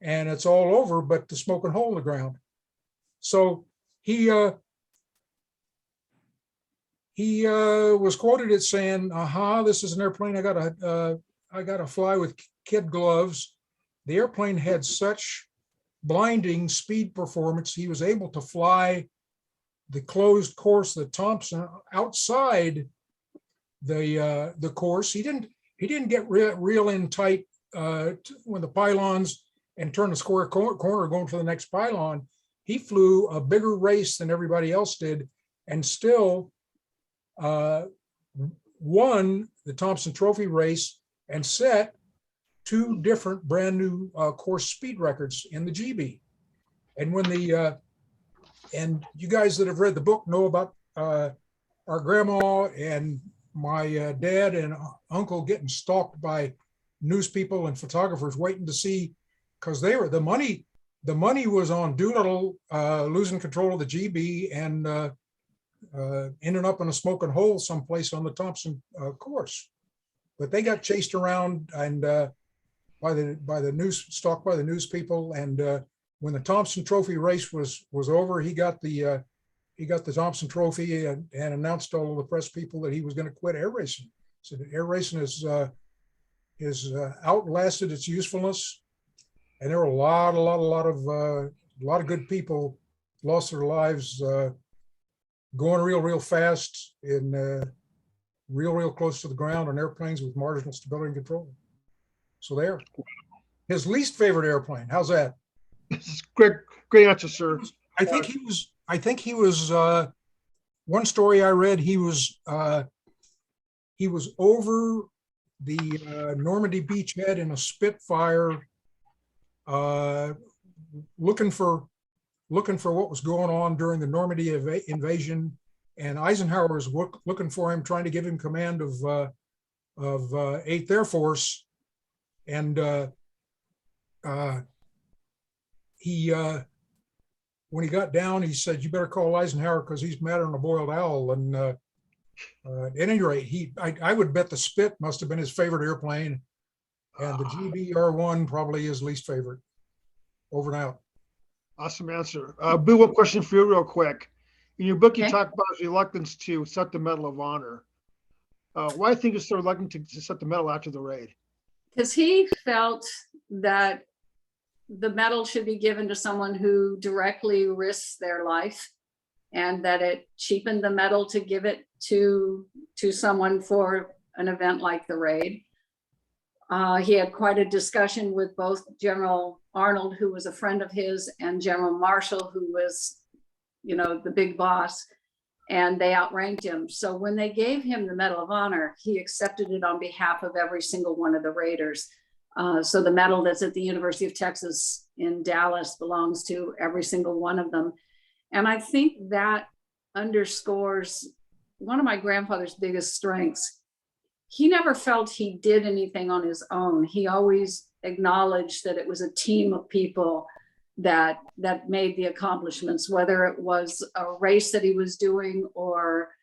and it's all over but the smoking hole in the ground. So he was quoted as saying, this is an airplane I gotta fly with kid gloves. The airplane had such blinding speed performance, he was able to fly the closed course, the Thompson, outside the course. He didn't get real in tight when the pylons and turn the square corner going for the next pylon. He flew a bigger race than everybody else did, and still won the Thompson Trophy race and set 2 different brand new course speed records in the GB. And when and you guys that have read the book know about our grandma and my dad and uncle getting stalked by news people and photographers waiting to see, because the money was on Doolittle losing control of the GB and ending up in a smoking hole someplace on the Thompson course. But they got chased around and by the news, stalked by the news people. And when the Thompson Trophy race was over, he got the Thompson Trophy and announced to all of the press people that he was going to quit air racing. So the air racing is outlasted its usefulness, and there were a lot of good people lost their lives going real fast in real close to the ground on airplanes with marginal stability and control. So there. His least favorite airplane. How's that? This is great answer, sir. I think he was one story I read, he was over the Normandy beachhead in a Spitfire, looking for what was going on during the Normandy invasion, and Eisenhower was looking for him, trying to give him command of 8th Air Force, and he when he got down, he said, "You better call Eisenhower because he's madder than a boiled owl." And at any rate, I would bet the Spit must have been his favorite airplane, and the GBR-1 probably his least favorite. Over and out. Awesome answer. Boo, one question for you real quick. In your book, you Okay. talk about his reluctance to accept the Medal of Honor. Why do you think you're so reluctant to accept the medal after the raid? Because he felt that the medal should be given to someone who directly risks their life, and that it cheapened the medal to give it to someone for an event like the raid. He had quite a discussion with both General Arnold, who was a friend of his, and General Marshall, who was, the big boss, and they outranked him. So when they gave him the Medal of Honor, he accepted it on behalf of every single one of the raiders. So the medal that's at the University of Texas in Dallas belongs to every single one of them. And I think that underscores one of my grandfather's biggest strengths. He never felt he did anything on his own. He always acknowledged that it was a team of people that made the accomplishments, whether it was a race that he was doing or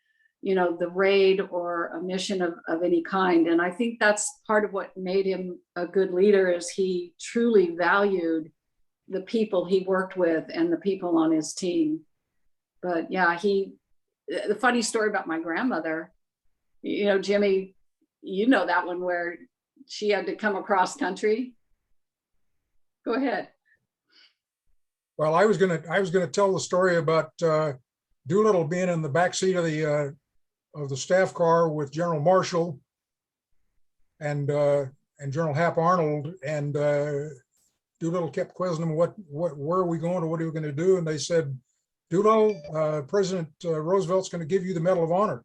the raid or a mission of any kind. And I think that's part of what made him a good leader, is he truly valued the people he worked with and the people on his team. But yeah, the funny story about my grandmother, Jimmy, that one where she had to come across country. Go ahead. Well, I was gonna tell the story about Doolittle being in the backseat of the staff car with General Marshall and General Hap Arnold, and Doolittle kept questioning him, where are we going, or what are we going to do? And they said, Doolittle, President Roosevelt's going to give you the Medal of Honor.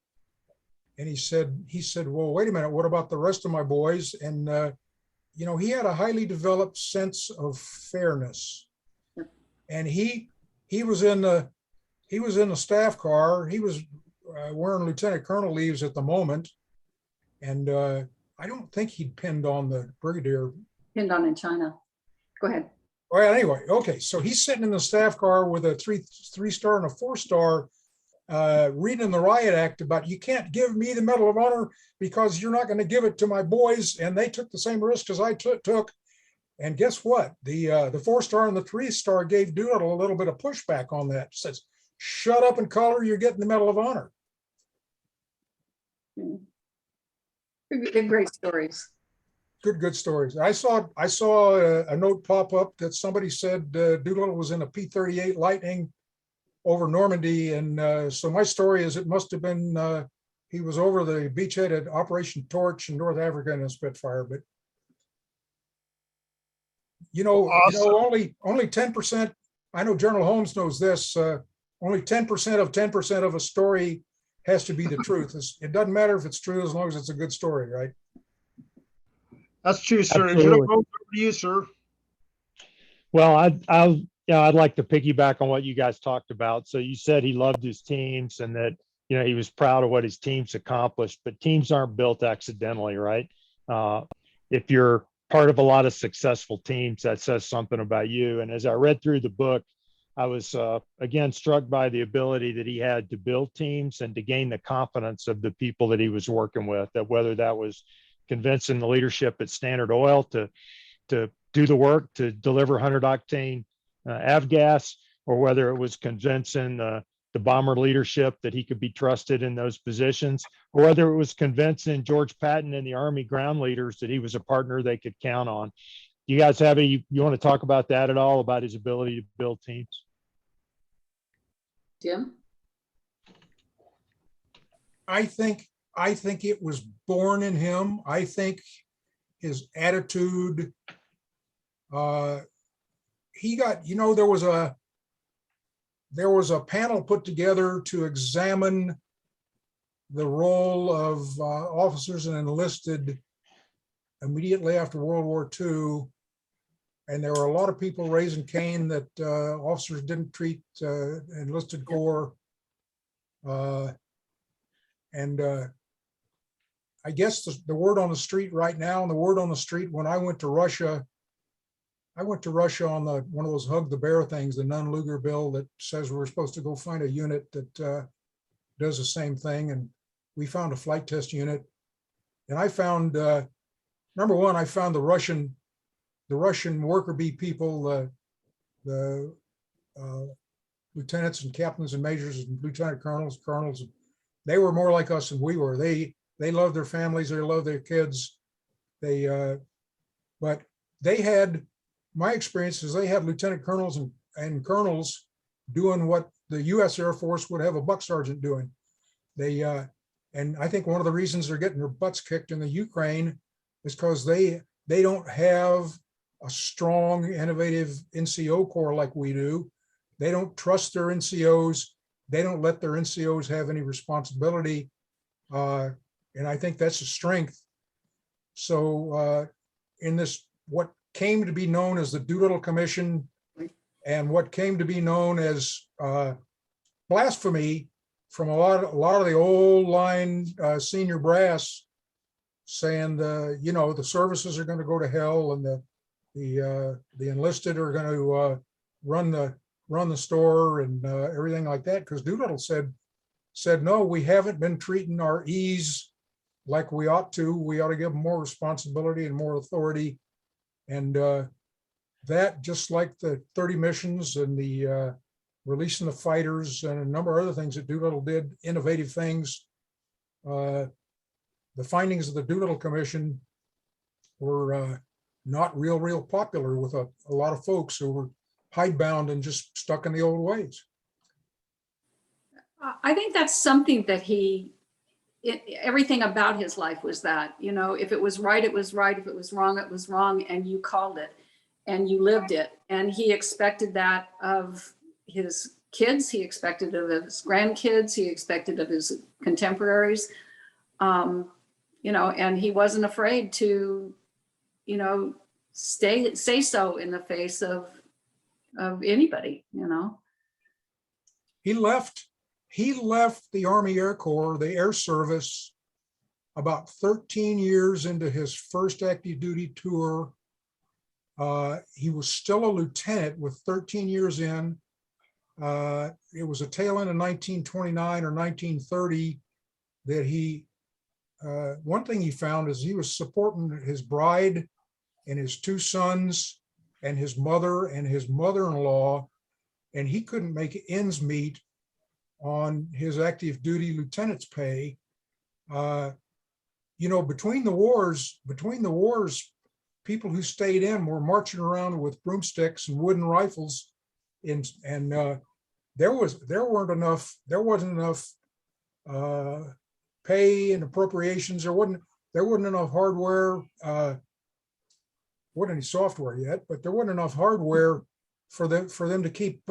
And he said, well, wait a minute, what about the rest of my boys? And he had a highly developed sense of fairness. And he was in the staff car. He was wearing Lieutenant Colonel leaves at the moment, and I don't think he'd pinned on the brigadier. Pinned on in China. Go ahead. Well, anyway, okay. So he's sitting in the staff car with a three-star and a 4-star, reading the riot act about, you can't give me the Medal of Honor because you're not going to give it to my boys, and they took the same risk as I took. And guess what? The 4-star and the 3-star gave Doolittle a little bit of pushback on that. Says, shut up and color, you're getting the Medal of Honor. They're great stories. Good stories. I saw a note pop up that somebody said Doolittle was in a P-38 Lightning over Normandy, and so my story is it must have been he was over the beachhead at Operation Torch in North Africa in a Spitfire. But Awesome. only 10%. I know General Holmes knows this. Only 10% of 10% of a story has to be the truth. It doesn't matter if it's true as long as it's a good story, right? That's true, sir. Absolutely. Over to you, sir. Well, I'd like to piggyback on what you guys talked about. So you said he loved his teams and that, he was proud of what his teams accomplished, but teams aren't built accidentally, right? If you're part of a lot of successful teams, that says something about you. And as I read through the book, I was, again, struck by the ability that he had to build teams and to gain the confidence of the people that he was working with, that whether that was convincing the leadership at Standard Oil to do the work to deliver 100-octane avgas, or whether it was convincing the bomber leadership that he could be trusted in those positions, or whether it was convincing George Patton and the Army ground leaders that he was a partner they could count on. You guys have you want to talk about that at all, about his ability to build teams? Jim? I think it was born in him. I think his attitude, he got, there was a panel put together to examine the role of officers and enlisted immediately after World War II. And there were a lot of people raising Cain that officers didn't treat enlisted corps. I guess the word on the street right now, and the word on the street when I went to Russia on one of those hug the bear things, the Nunn-Lugar bill that says we're supposed to go find a unit that does the same thing. And we found a flight test unit. And I found, number one, I found the Russian worker bee people, the lieutenants and captains and majors and lieutenant colonels, they were more like us than we were. They loved their families, they loved their kids. But they had, my experience is they had lieutenant colonels and colonels doing what the US Air Force would have a buck sergeant doing. And I think one of the reasons they're getting their butts kicked in the Ukraine is because they don't have a strong, innovative NCO corps like we do. They don't trust their NCOs. They don't let their NCOs have any responsibility. And I think that's a strength. So in this, what came to be known as the Doolittle Commission and what came to be known as blasphemy from a lot of the old line senior brass saying the services are going to go to hell and the enlisted are going to run the store and everything like that, because Doolittle said no, we haven't been treating our E's like we ought to. We ought to give them more responsibility and more authority. And that, just like the 30 missions and the releasing the fighters and a number of other things that Doolittle did, innovative things, the findings of the Doolittle Commission were not real popular with a lot of folks who were hidebound and just stuck in the old ways. I think that's something that everything about his life was that, if it was right, it was right. If it was wrong, it was wrong. And you called it and you lived it. And he expected that of his kids. He expected of his grandkids. He expected of his contemporaries, and he wasn't afraid to, say so in the face of anybody, He left the Army Air Corps, the Air Service, about 13 years into his first active duty tour. He was still a lieutenant with 13 years in. It was a tail end of 1929 or 1930 that one thing he found is he was supporting his bride and his two sons and his mother and his mother-in-law, and he couldn't make ends meet on his active duty lieutenant's pay. Between the wars, people who stayed in were marching around with broomsticks and wooden rifles, and there wasn't enough pay and appropriations. There wasn't enough hardware. Wasn't any software yet, but there wasn't enough hardware for them to keep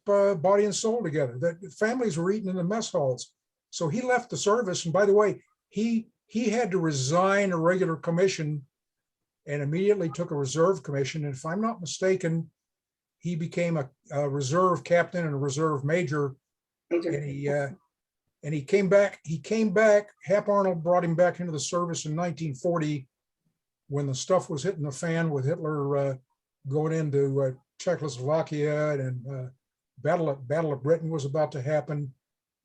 body and soul together. That families were eating in the mess halls. So he left the service. And by the way, he had to resign a regular commission and immediately took a reserve commission. And if I'm not mistaken, he became a reserve captain and a reserve major. And he came back. Hap Arnold brought him back into the service in 1940 when the stuff was hitting the fan with Hitler going into Czechoslovakia, and Battle of Britain was about to happen,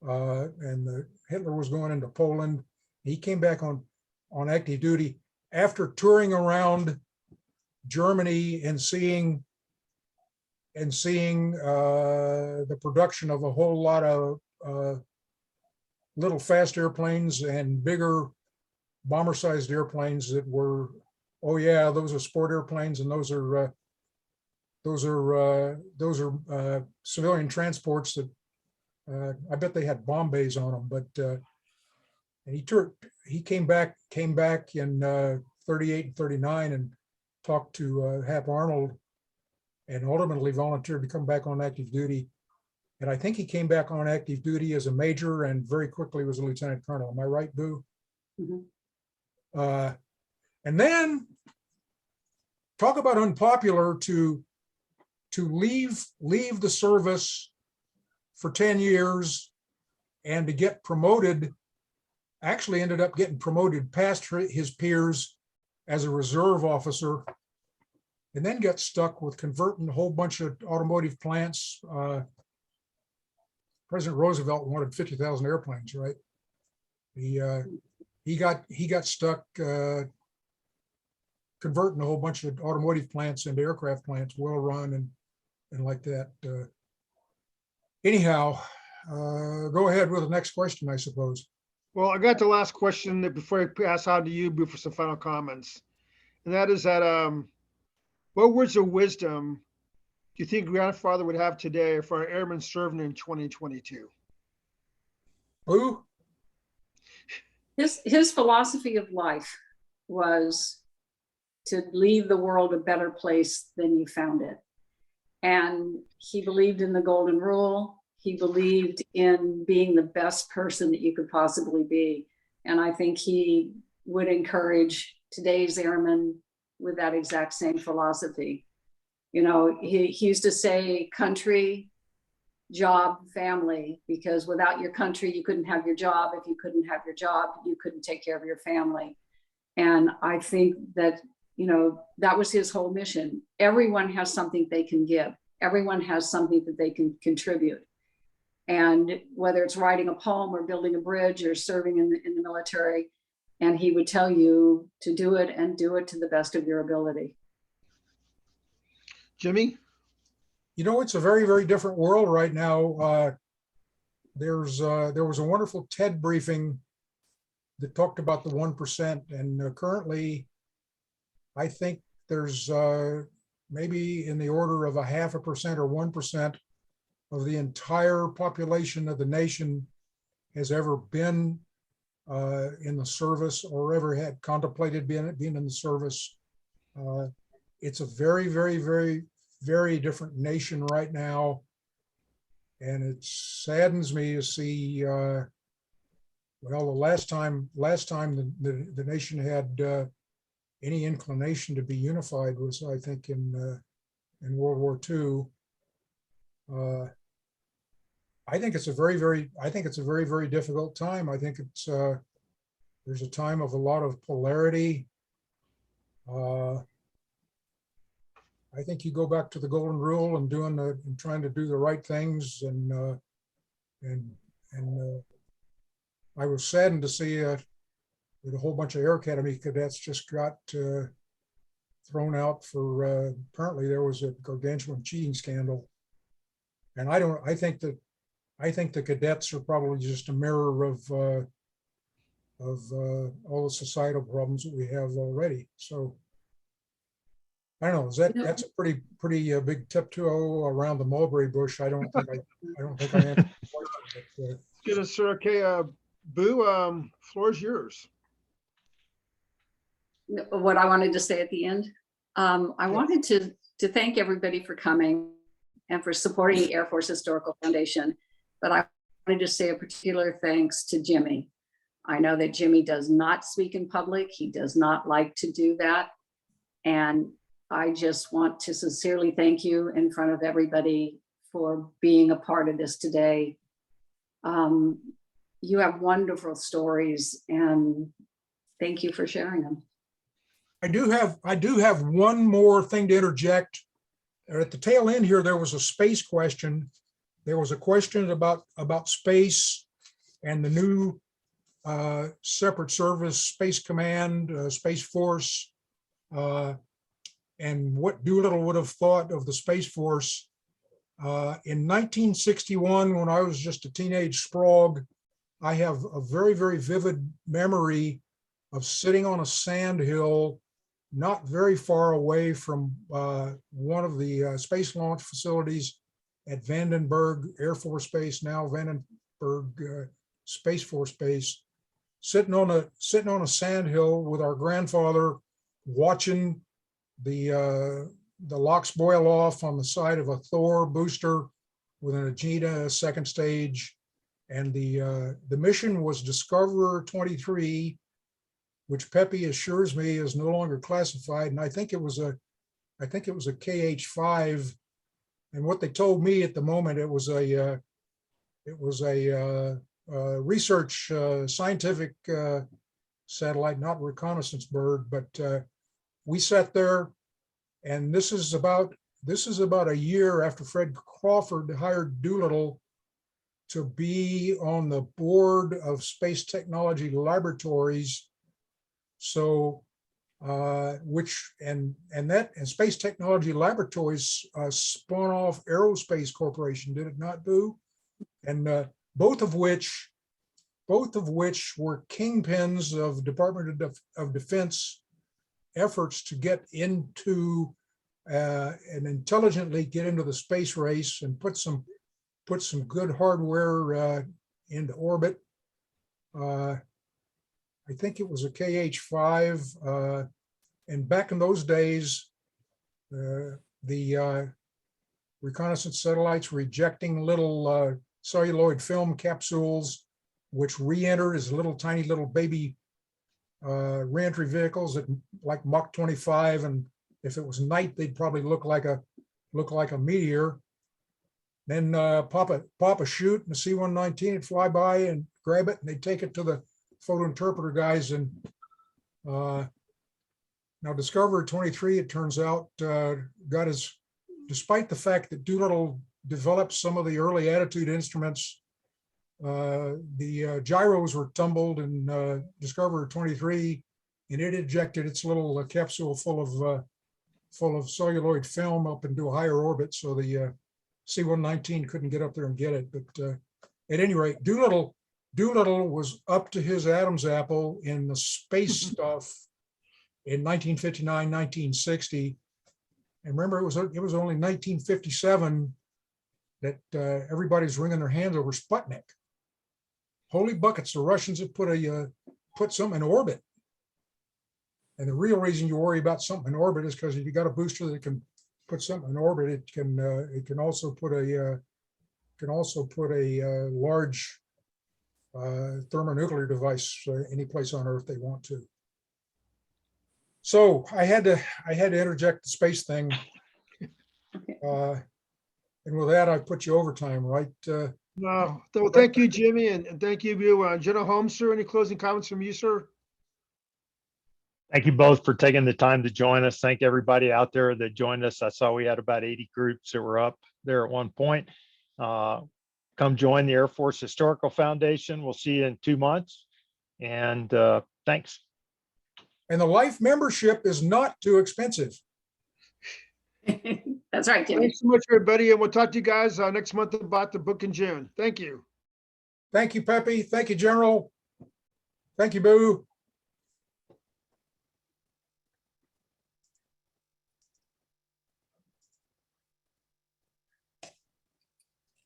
and Hitler was going into Poland. He came back on active duty after touring around Germany and seeing the production of a whole lot of little fast airplanes and bigger bomber-sized airplanes that were, oh yeah, those are sport airplanes, and those are civilian transports that I bet they had Bombays on them, but and he came back in 38 and 39 and talked to Hap Arnold and ultimately volunteered to come back on active duty. And I think he came back on active duty as a major and very quickly was a lieutenant colonel. Am I right, Boo? Mhm. And then talk about unpopular to leave the service for 10 years and to get promoted, actually ended up getting promoted past his peers as a reserve officer, and then got stuck with converting a whole bunch of automotive plants. President Roosevelt wanted 50,000 airplanes, right? He got stuck converting a whole bunch of automotive plants into aircraft plants, well run and like that. Anyhow, go ahead with the next question, I suppose. Well, I got the last question before I pass on to you, Boo, for some final comments. And that is that, what words of wisdom do you think grandfather would have today for our airmen serving in 2022? Who? His philosophy of life was to leave the world a better place than you found it. And he believed in the golden rule. He believed in being the best person that you could possibly be. And I think he would encourage today's airmen with that exact same philosophy. You know, he used to say country, job, family, because without your country, you couldn't have your job. If you couldn't have your job, you couldn't take care of your family. And I think that, you know, that was his whole mission. Everyone has something they can give. Everyone has something that they can contribute. And whether it's writing a poem or building a bridge or serving in the military, and he would tell you to do it and do it to the best of your ability. Jimmy? You know, it's a very, very different world right now. There was a wonderful TED briefing that talked about the 1%, and currently, I think there's maybe in the order of 0.5% or 1% of the entire population of the nation has ever been in the service or ever had contemplated being in the service. It's a very, very, very, very different nation right now. And it saddens me to see, well, the last time the nation had any inclination to be unified was, I think, in World War II. I think it's a very, very difficult time. I think it's there's a time of a lot of polarity. I think you go back to the golden rule and trying to do the right things, and I was saddened to see that a whole bunch of Air Academy cadets just got thrown out for apparently there was a gargantuan cheating scandal, and I think the cadets are probably just a mirror of all the societal problems that we have already. So I don't know. That's a pretty big tiptoe around the mulberry bush. I don't think I answered the question. Good, sir. Okay, Boo, floor is yours. What I wanted to say at the end, I wanted to thank everybody for coming and for supporting the Air Force Historical Foundation. But I wanted to say a particular thanks to Jimmy. I know that Jimmy does not speak in public. He does not like to do that. And I just want to sincerely thank you in front of everybody for being a part of this today. You have wonderful stories, and thank you for sharing them. I do have one more thing to interject. At the tail end here, there was a space question. There was a question about space and the new separate service, Space Command, Space Force, and what Doolittle would have thought of the Space Force. In 1961, when I was just a teenage sprog, I have a very, very vivid memory of sitting on a sand hill not very far away from one of the space launch facilities at Vandenberg Air Force Base, now Vandenberg Space Force Base, sitting on a sand hill with our grandfather, watching the locks boil off on the side of a Thor booster with an Agena second stage. And the mission was Discoverer 23, which Pepe assures me is no longer classified. And I think it was a KH-5. And what they told me at the moment, it was a research scientific satellite, not reconnaissance bird. But we sat there, and this is about a year after Fred Crawford hired Doolittle to be on the board of Space Technology Laboratories. So, and Space Technology Laboratories spun off Aerospace Corporation, did it not, Boo? And both of which were kingpins of Department of Defense efforts to get into and intelligently get into the space race and put some good hardware into orbit. I think it was a KH-5. And back in those days, the reconnaissance satellites were ejecting little celluloid film capsules, which re-enter as tiny little baby re-entry vehicles at like Mach 25. And if it was night, they'd probably look like a meteor. Then pop a chute, and the C-119 would fly by and grab it, and they'd take it to the photo interpreter guys. And now Discoverer 23, it turns out, despite the fact that Doolittle developed some of the early attitude instruments, the gyros were tumbled in Discoverer 23, and it ejected its little capsule full of celluloid film up into a higher orbit. So the C-119 couldn't get up there and get it. But at any rate, Doolittle was up to his Adam's apple in the space stuff in 1959, 1960. And remember, it was only 1957 that everybody's wringing their hands over Sputnik. Holy buckets, the Russians have put something in orbit. And the real reason you worry about something in orbit is because if you got a booster that can put something in orbit, it can also put a large thermonuclear device any place on Earth they want to. So I had to interject the space thing. And with that, I put you overtime, right? No, well, thank you, Jimmy, and thank you, Jenna Holmes, sir. Any closing comments from you, sir? Thank you both for taking the time to join us. Thank everybody out there that joined us. I saw we had about 80 groups that were up there at one point. Come join the Air Force Historical Foundation. We'll see you in 2 months. And thanks. And the life membership is not too expensive. That's right, Jimmy. Thanks so much, everybody. And we'll talk to you guys next month about the book in June. Thank you. Thank you, Pepe. Thank you, General. Thank you, Boo.